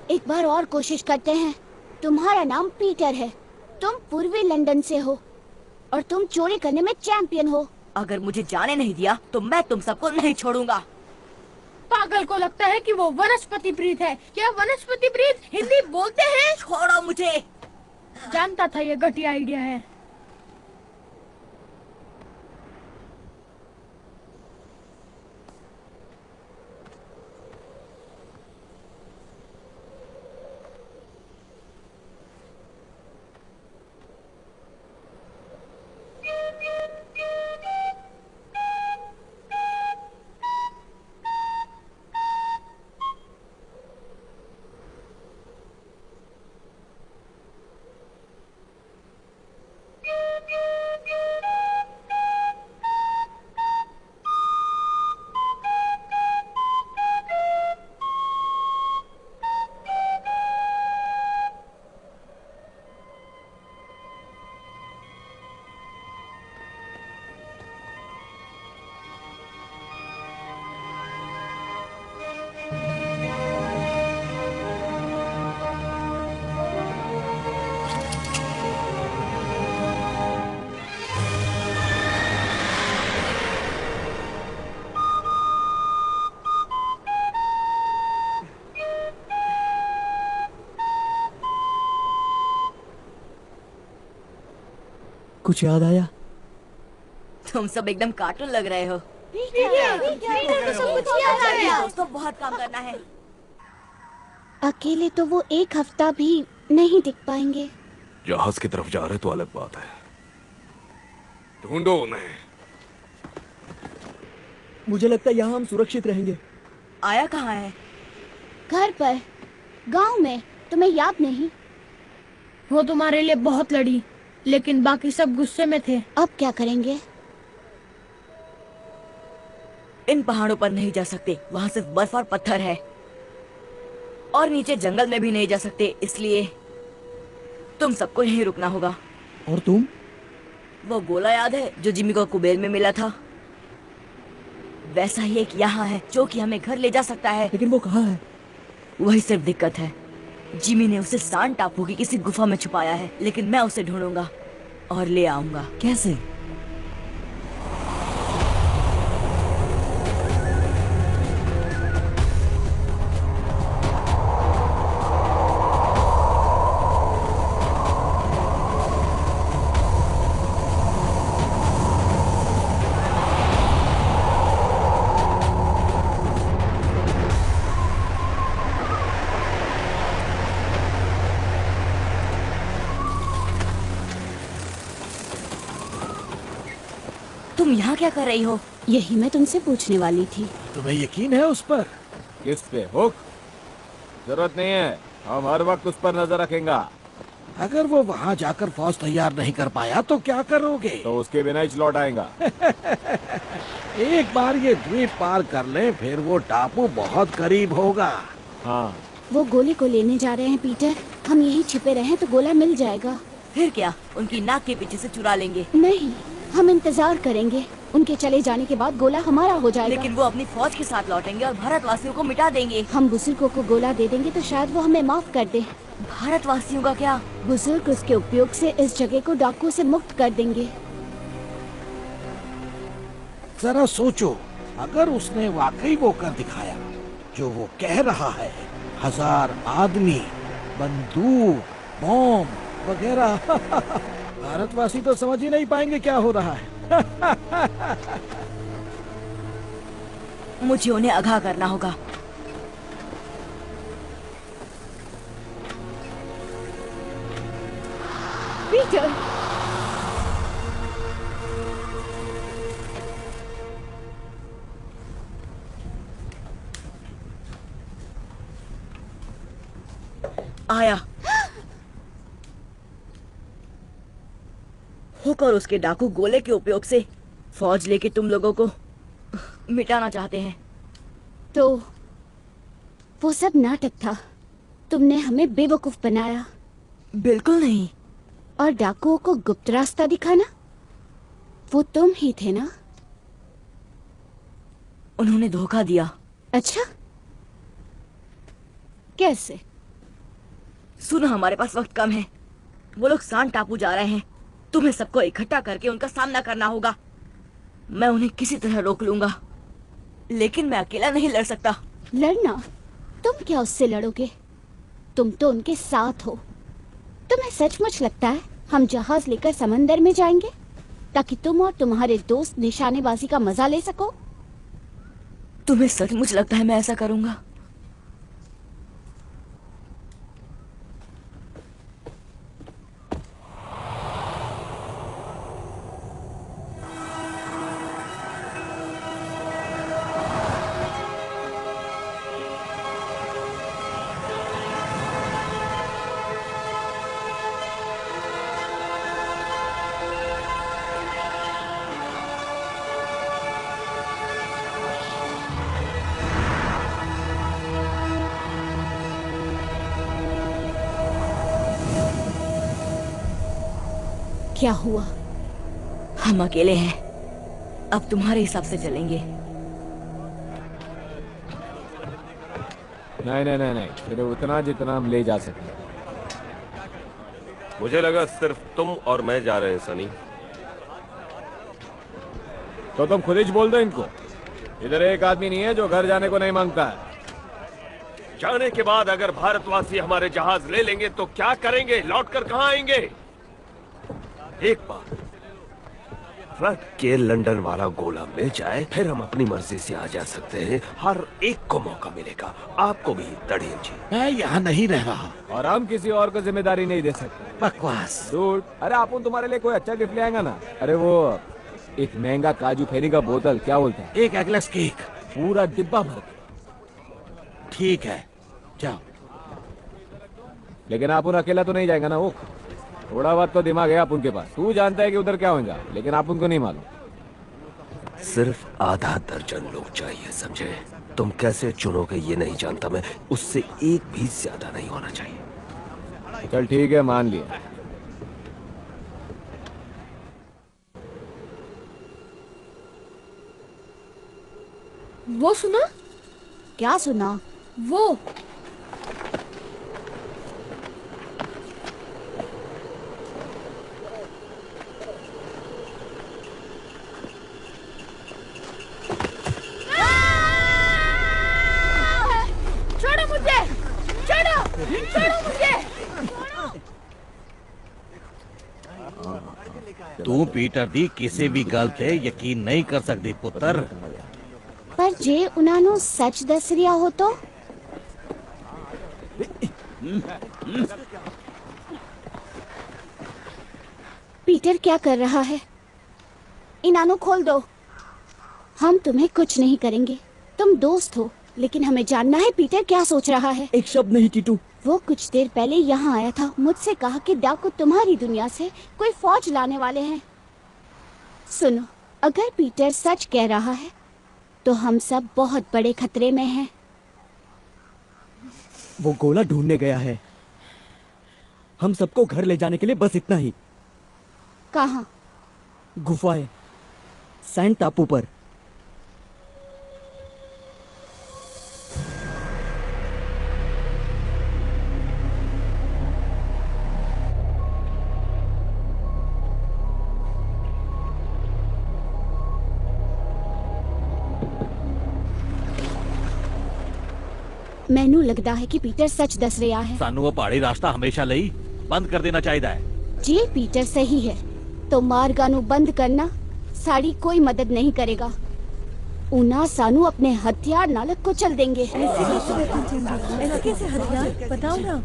एक बार और कोशिश करते हैं। तुम्हारा नाम पीटर है, तुम पूर्वी लंदन से हो और तुम चोरी करने में चैंपियन हो। अगर मुझे जाने नहीं दिया तो मैं तुम सबको नहीं छोड़ूंगा। पागल को लगता है कि वो वनस्पति प्रीत है। क्या वनस्पति प्रीत हिंदी बोलते हैं? छोड़ो मुझे। जानता था ये घटिया आइडिया है। कुछ याद आया? तुम सब एकदम कार्टून लग रहे हो। दोस्तों बहुत काम करना है। अकेले तो वो एक हफ्ता भी नहीं टिक पाएंगे। जहाज की तरफ जा रहे तो अलग बात है। ढूंढो उन्हें। मुझे लगता है यहाँ हम सुरक्षित रहेंगे। आया कहाँ है? घर पर, गांव में। तुम्हें याद नहीं? वो तुम्हारे लिए बहुत लड़ी, लेकिन बाकी सब गुस्से में थे। अब क्या करेंगे? इन पहाड़ों पर नहीं जा सकते, वहाँ सिर्फ बर्फ और पत्थर है, और नीचे जंगल में भी नहीं जा सकते, इसलिए तुम सबको यहीं रुकना होगा। और तुम? वो गोला याद है जो जिमी को कुबेर में मिला था? वैसा ही एक यहाँ है जो कि हमें घर ले जा सकता है। लेकिन वो कहाँ है? वही सिर्फ दिक्कत है। जिमी ने उसे सांड टापू की किसी गुफा में छुपाया है, लेकिन मैं उसे ढूंढूंगा और ले आऊंगा। कैसे? तुम यहाँ क्या कर रही हो? यही मैं तुमसे पूछने वाली थी। तुम्हें यकीन है उस पर? किस पे? हुक? जरूरत नहीं है, हम हर वक्त उस पर नजर रखेंगे। अगर वो वहाँ जाकर फौज तैयार नहीं कर पाया तो क्या करोगे? तो उसके बिना ही लौट आएगा। एक बार ये द्वीप पार कर ले, फिर वो टापू बहुत करीब होगा। हाँ। वो गोले को लेने जा रहे हैं पीटर। हम यहीं छिपे रहें तो गोला मिल जाएगा। फिर क्या, उनकी नाक के पीछे से चुरा लेंगे? नहीं, हम इंतजार करेंगे। उनके चले जाने के बाद गोला हमारा हो जाएगा। लेकिन वो अपनी फौज के साथ लौटेंगे और भारतवासियों को मिटा देंगे। हम बुजुर्गों को गोला दे देंगे तो शायद वो हमें माफ कर दे। भारतवासियों का क्या? बुजुर्ग उसके उपयोग से इस जगह को डाकू से मुक्त कर देंगे। जरा सोचो, अगर उसने वाकई वो कर दिखाया जो वो कह रहा है, 1000 आदमी, बंदूक, बॉम्ब वगैरह, भारतवासी तो समझ ही नहीं पाएंगे क्या हो रहा है। मुझे उन्हें आगाह करना होगा। पीटर! आया। हुक और उसके डाकू गोले के उपयोग से फौज लेके तुम लोगों को मिटाना चाहते हैं। तो वो सब नाटक था। तुमने हमें बेवकूफ बनाया। बिल्कुल नहीं। और डाकुओं को गुप्त रास्ता दिखाना, वो तुम ही थे ना? उन्होंने धोखा दिया। अच्छा, कैसे? सुनो, हमारे पास वक्त कम है। वो लोग सांड टापू जा रहे हैं। तुम्हें सबको इकट्ठा करके उनका सामना करना होगा। मैं उन्हें किसी तरह रोक लूंगा, लेकिन मैं अकेला नहीं लड़ सकता। लड़ना? तुम क्या उससे लड़ोगे? तुम तो उनके साथ हो। तुम्हें सचमुच लगता है हम जहाज लेकर समंदर में जाएंगे ताकि तुम और तुम्हारे दोस्त निशानेबाजी का मजा ले सको? तुम्हें सचमुच लगता है मैं ऐसा करूंगा? क्या हुआ? हम अकेले हैं, अब तुम्हारे हिसाब से चलेंगे। नहीं नहीं नहीं नहीं, फिर उतना जितना हम ले जा सकते। मुझे लगा सिर्फ तुम और मैं जा रहे हैं सनी। तो तुम खुद ही बोल दो इनको। इधर एक आदमी नहीं है जो घर जाने को नहीं मांगता है। जाने के बाद अगर भारतवासी हमारे जहाज ले लेंगे तो क्या करेंगे? लौटकर कहाँ आएंगे? एक बार फ्लड के लंदन वाला गोला मिल जाए, फिर हम अपनी मर्जी से आ जा सकते हैं। हर एक को मौका मिलेगा, आपको भी तड़ियल जी। मैं यहाँ नहीं रह रहा और हम किसी और को जिम्मेदारी नहीं दे सकते। बकवास। डूड, अरे आप तुम्हारे लिए कोई अच्छा गिफ्ट ले आएगा ना। अरे वो एक महंगा काजू फेरी का बोतल, क्या बोलते हैं? एक एगलेस केक, पूरा डिब्बा भर। ठीक है, जाओ। लेकिन आप अकेला तो नहीं जाएगा ना। वो थोड़ा बहुत तो दिमाग है आप उनके पास। तू जानता है कि उधर क्या होगा, लेकिन आप उनको नहीं मालूम। सिर्फ आधा दर्जन लोग चाहिए, समझे? तुम कैसे चुनोगे ये नहीं जानता मैं, उससे एक भी ज्यादा नहीं होना चाहिए। चल ठीक है, मान लिया। वो सुना? क्या सुना? वो छोड़ो मुझे, छोड़ो, छोड़ो मुझे। तू पीटर दी किसी भी गल ते यकीन नहीं कर सकती पुत्र। पर जे उन्होंने सच दस रिया हो तो? पीटर क्या कर रहा है? इनानो खोल दो। हम तुम्हें कुछ नहीं करेंगे, तुम दोस्त हो, लेकिन हमें जानना है पीटर क्या सोच रहा है। एक शब्द नहीं टीटू। वो कुछ देर पहले यहाँ आया था, मुझसे कहा कि डाकू तुम्हारी दुनिया से कोई फौज लाने वाले हैं। सुनो, अगर पीटर सच कह रहा है तो हम सब बहुत बड़े खतरे में हैं। वो गोला ढूंढने गया है, हम सबको घर ले जाने के लिए, बस इतना ही। कहाँ? गुफाएं, सैंड टापू पर। मैनू लगता है कि पीटर सच दस रहा है। सानू वो पहाड़ी रास्ता हमेशा ਲਈ बंद कर देना चाहिए है। जे पीटर सही है तो मार्गा नु बंद करना साड़ी कोई मदद नहीं करेगा। उना सानू अपने हथियार नाल कुचल देंगे। ऐसे कैसे हथियार, बताओ ना।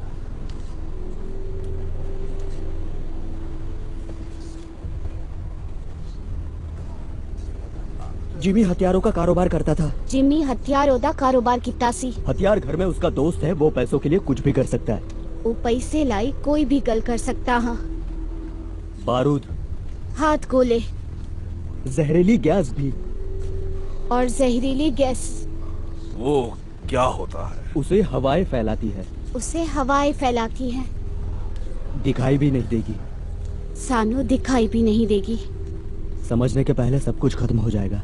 जिमी हथियारों का कारोबार करता था। जिमी हथियारों का कारोबार किता सी। हथियार घर में उसका दोस्त है, वो पैसों के लिए कुछ भी कर सकता है। वो पैसे लाई कोई भी गल कर सकता। हाँ, बारूद, हाथ गोले जहरीली गैस भी। और जहरीली गैस वो क्या होता है? उसे हवाएं फैलाती है। उसे हवाएं फैलाती हैं। दिखाई भी नहीं देगी। सानू दिखाई भी नहीं देगी। समझने के पहले सब कुछ खत्म हो जाएगा।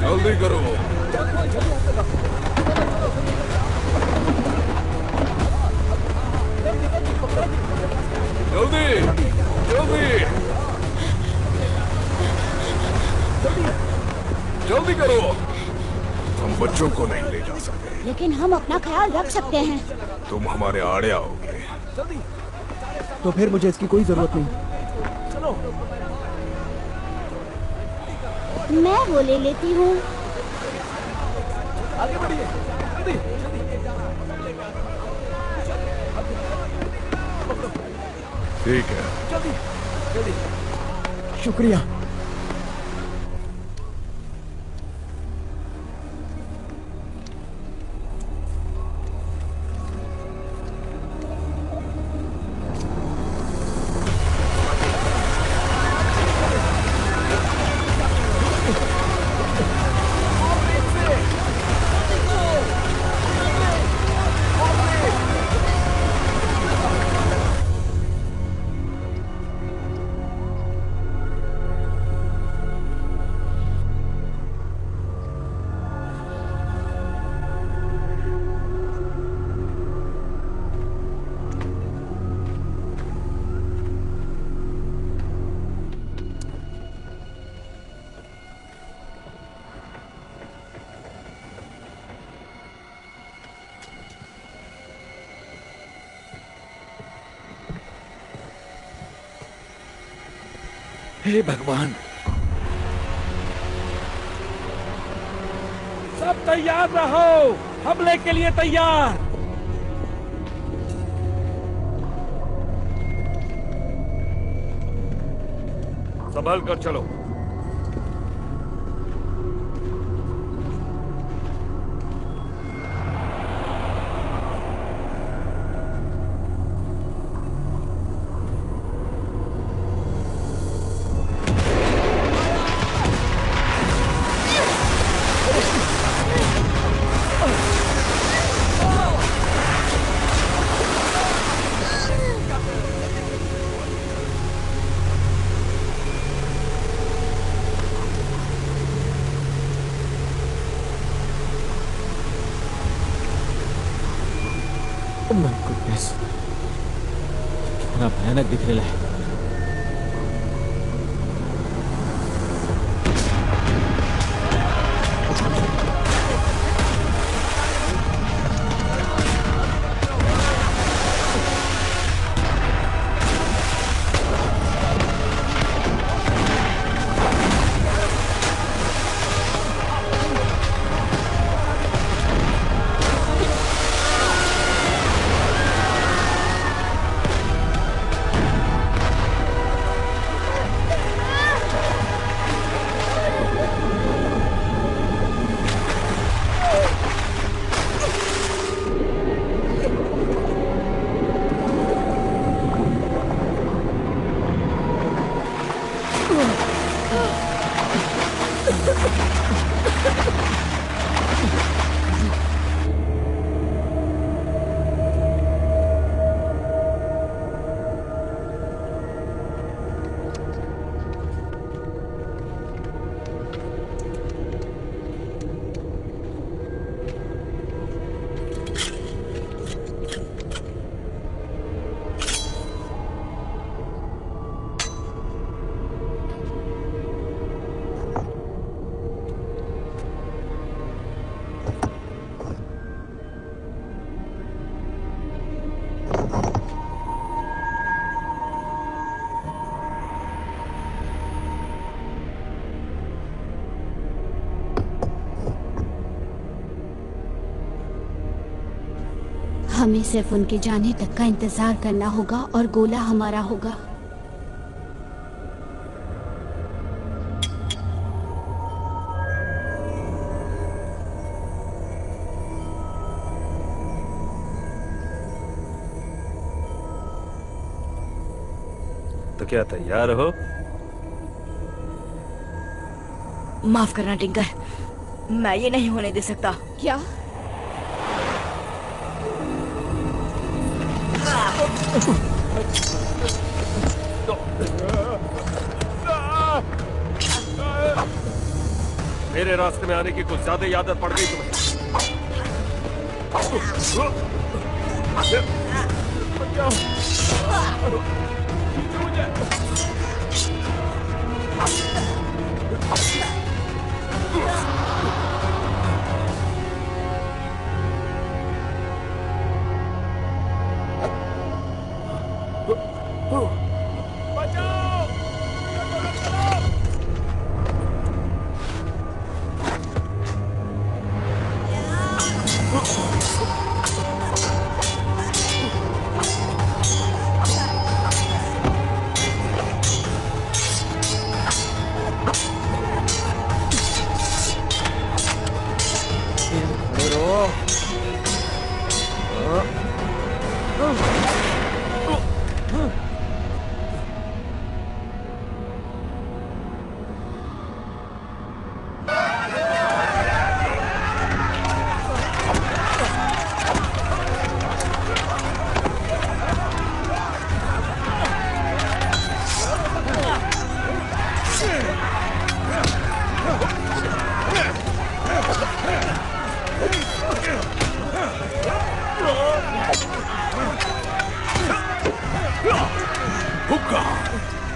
जल्दी करो। जल्दी जल्दी जल्दी करो। हम बच्चों को नहीं ले जा सकते, लेकिन हम अपना ख्याल रख सकते हैं। तुम हमारे आड़े आओगे तो फिर मुझे इसकी कोई जरूरत नहीं। मैं वो ले लेती हूँ। आगे बढ़िए, जल्दी। ठीक है, जल्दी। शुक्रिया। हे भगवान। सब तैयार रहो, हमले के लिए तैयार। संभल कर चलो। कितना भयानक दिख रहा है। हमें सिर्फ उनके जाने तक का इंतजार करना होगा और गोला हमारा होगा। तो क्या तैयार हो? माफ करना टिंकर, मैं ये नहीं होने दे सकता। क्या? मेरे रास्ते में आने की कुछ ज्यादा ही आदत पड़ गई तुम्हें।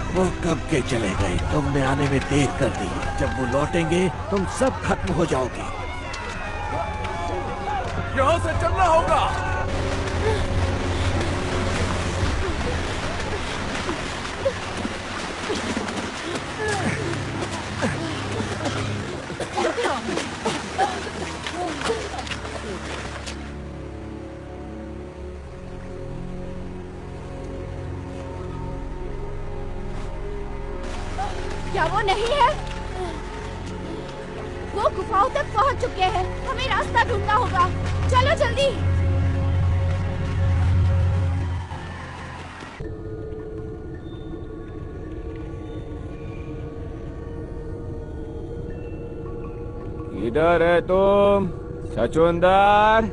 वो कब के चले गए? तुमने आने में देर कर दी। जब वो लौटेंगे तुम सब खत्म हो जाओगे। यहाँ से चलना होगा। क्या वो नहीं है? वो गुफाओं तक पहुंच चुके हैं। हमें रास्ता ढूंढना होगा। चलो जल्दी। इधर है तुम, छछूंदर।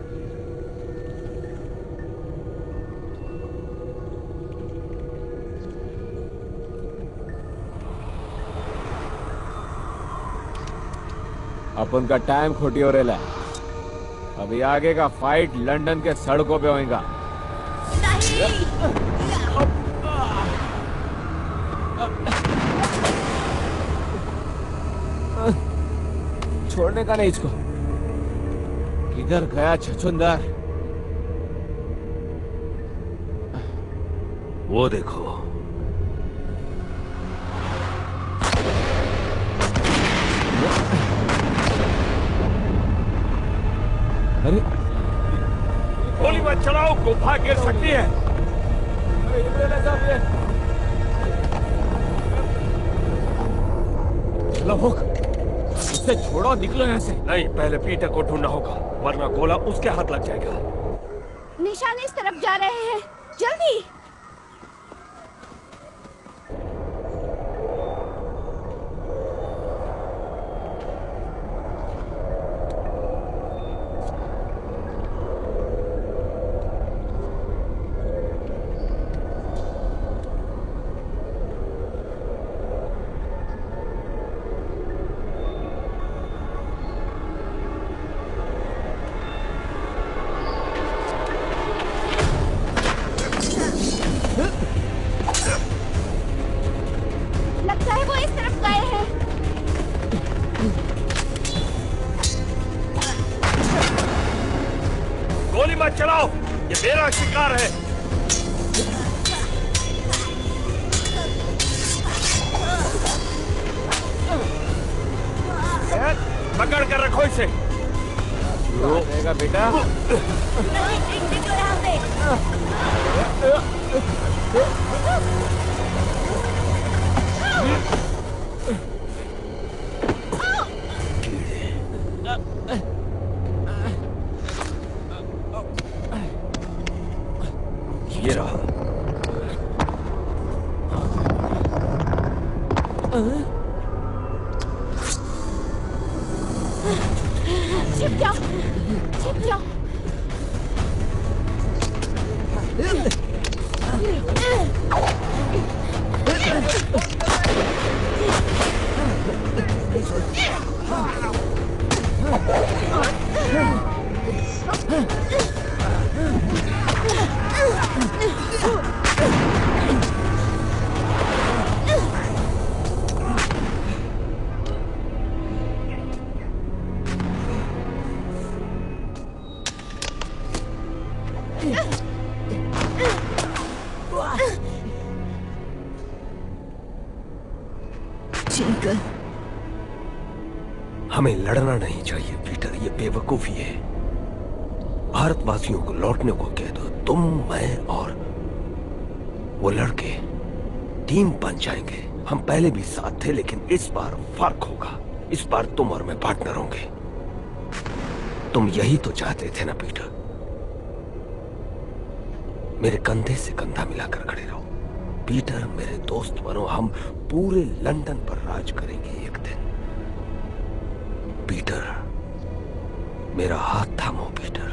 अपन का टाइम खोटी हो रहा है। अभी आगे का फाइट लंदन के सड़कों पे होएगा। छोड़ने का नहीं इसको। किधर गया छछूंदर? वो देखो। अरे गोली मत चलाओ, गुफा गिर सकती है। चलो हुक, उसे छोड़ो, निकलो यहाँ से। नहीं, पहले पीटर को ढूंढना होगा, वरना गोला उसके हाथ लग जाएगा। निशान इस तरफ जा रहे हैं, जल्दी। लगता है वो इस तरफ गए हैं। गोली मत चलाओ, ये मेरा शिकार है। पकड़ कर रखो इसे। रहेगा बेटा। निकलो यहाँ से। ये रहा। छिप जाओ, छिप जाओ। चिंकल, हमें लड़ना नहीं चाहिए पीटर, ये बेवकूफी है। भारतवासियों को लौटने को कह दो। तुम, मैं और वो लड़के टीम बन जाएंगे। हम पहले भी साथ थे, लेकिन इस बार फर्क होगा। इस बार तुम और मैं पार्टनर होंगे। तुम यही तो चाहते थे ना पीटर? मेरे कंधे से कंधा मिलाकर खड़े रहो। पीटर, मेरे दोस्त बनो। हम पूरे लंदन पर राज करेंगे एक दिन। पीटर, मेरा हाथ थामो पीटर।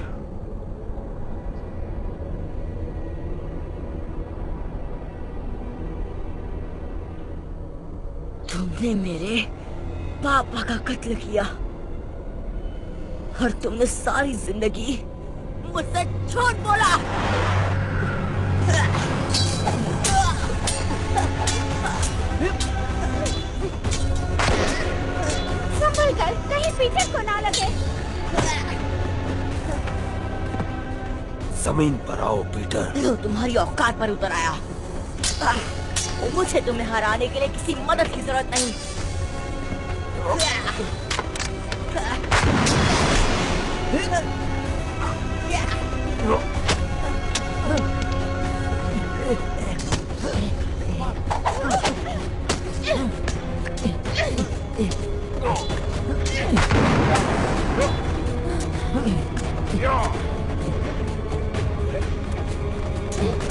तुमने मेरे पापा का कत्ल किया और तुमने सारी जिंदगी मुझसे झूठ बोला। संभल कर, कहीं पीछे को ना लगे। जमीन पर आओ पीटर। लो, तुम्हारी औकात पर उतर आया। मुझे तुम्हें हराने के लिए किसी मदद की जरूरत नहीं।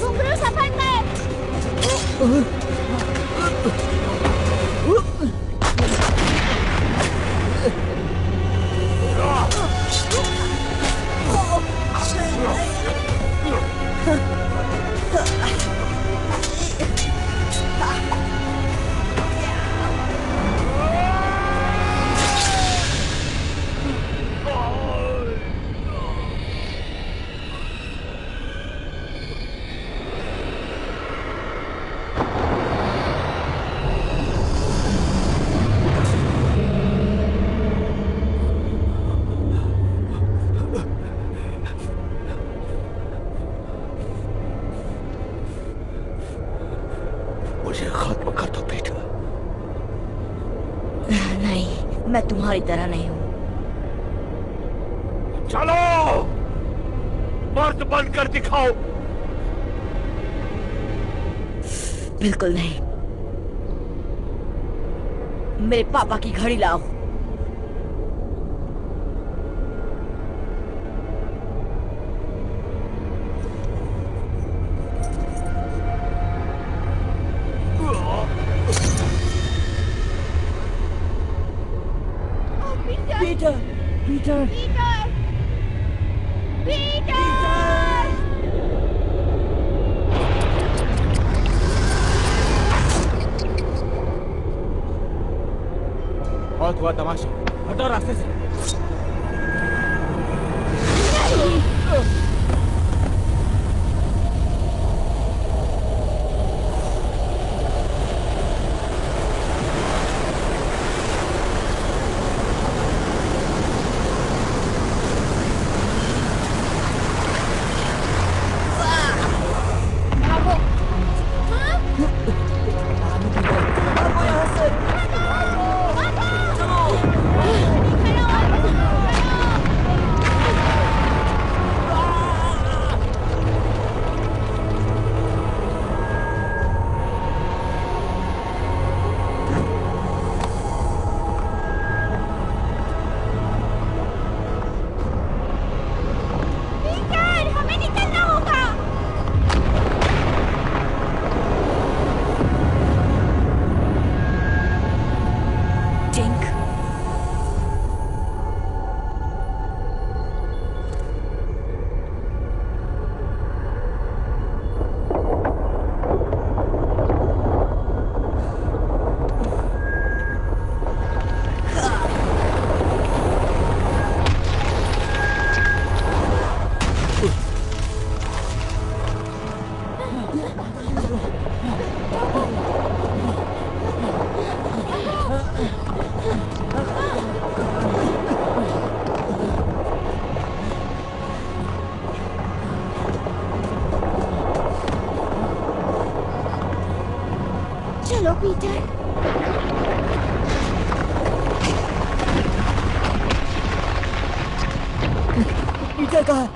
घुंघरू सफल में। मुझे खत्म कर दो पीटर। नहीं, मैं तुम्हारी तरह नहीं हूँ। चलो, मर्द बंद कर दिखाओ। बिल्कुल नहीं। मेरे पापा की घड़ी लाओ। Peter, Peter, Peter, Peter. बहुत हुआ तमाशा, हटो रास्ते से। चलो पीटर। पीटर कहाँ?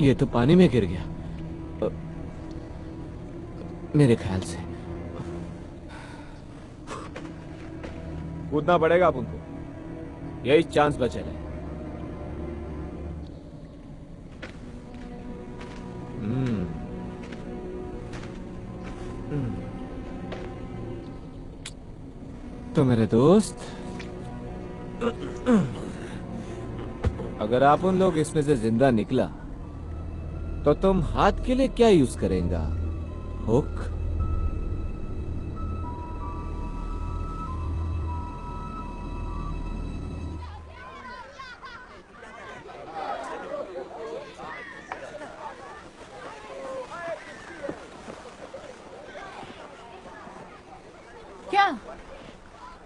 ये तो पानी में गिर गया मेरे ख्याल से। कूदना पड़ेगा अपन को, यही चांस बचे है। तो मेरे दोस्त, अगर आप उन लोग इसमें से जिंदा निकला तो तुम हाथ के लिए क्या यूज करेंगे? हुक?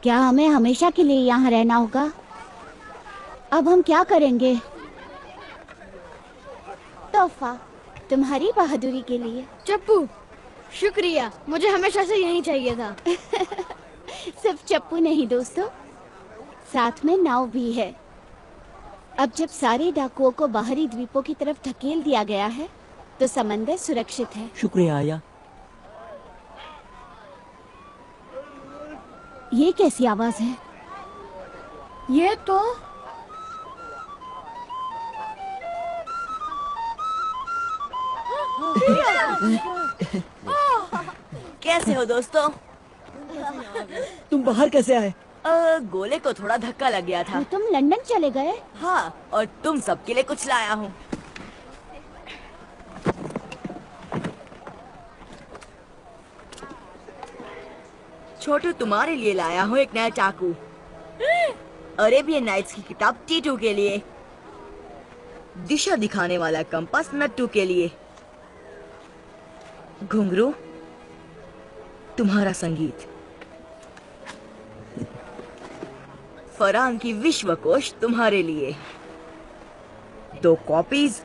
क्या हमें हमेशा के लिए यहाँ रहना होगा? अब हम क्या करेंगे? तोहफा तुम्हारी बहादुरी के लिए। चप्पू, शुक्रिया, मुझे हमेशा से यही चाहिए था। सिर्फ चप्पू नहीं दोस्तों, साथ में नाव भी है। अब जब सारे डाकुओं को बाहरी द्वीपों की तरफ धकेल दिया गया है तो समंदर सुरक्षित है। शुक्रिया आया। ये कैसी आवाज है? ये तो कैसे हो दोस्तों? तुम बाहर कैसे आए? गोले को थोड़ा धक्का लग गया था। तुम लंदन चले गए? हाँ, और तुम सबके लिए कुछ लाया हूँ। छोटू, तुम्हारे लिए लाया हूँ एक नया चाकू। अरेबियन नाइट्स की किताब टीटू के लिए। दिशा दिखाने वाला कंपास नट्टू के लिए। घुंघरू तुम्हारा संगीत। फरहान की विश्वकोश तुम्हारे लिए। 2 कॉपीज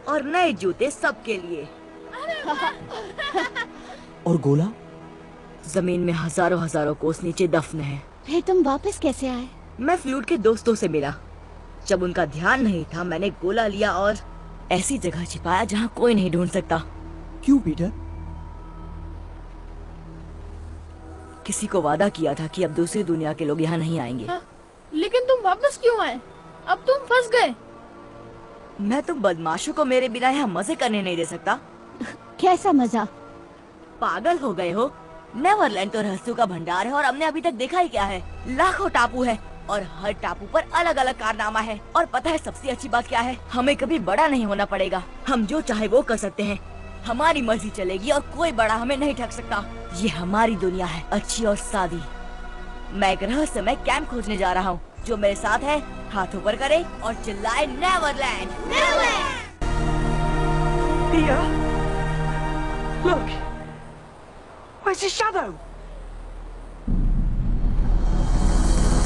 और नए जूते सबके लिए। और गोला? जमीन में हजारों हजारों कोस नीचे दफन है। फिर तुम वापस कैसे आए? मैं फ्लूट के दोस्तों से मिला। जब उनका ध्यान नहीं था, मैंने गोला लिया और ऐसी जगह छिपाया जहाँ कोई नहीं ढूंढ सकता। क्यों पीटर? किसी को वादा किया था कि अब दूसरी दुनिया के लोग यहाँ नहीं आएंगे। लेकिन तुम वापस क्यों आए? अब तुम फंस गए। मैं तुम बदमाशों को मेरे बिना यहाँ मजे करने नहीं दे सकता। कैसा मजा? पागल हो गए हो? नेवरलैंड तो रहस्यों का भंडार है और हमने अभी तक देखा ही क्या है। लाखों टापू है और हर टापू पर अलग अलग कारनामा है। और पता है सबसे अच्छी बात क्या है? हमें कभी बड़ा नहीं होना पड़ेगा। हम जो चाहे वो कर सकते हैं। हमारी मर्जी चलेगी और कोई बड़ा हमें नहीं ठग सकता। ये हमारी दुनिया है, अच्छी और सादी। मैं एक रहस्यमय कैंप खोजने जा रहा हूँ। जो मेरे साथ है हाथ ऊपर करे और चिल्लाए Neverland. Here. Look. Where's his shadow?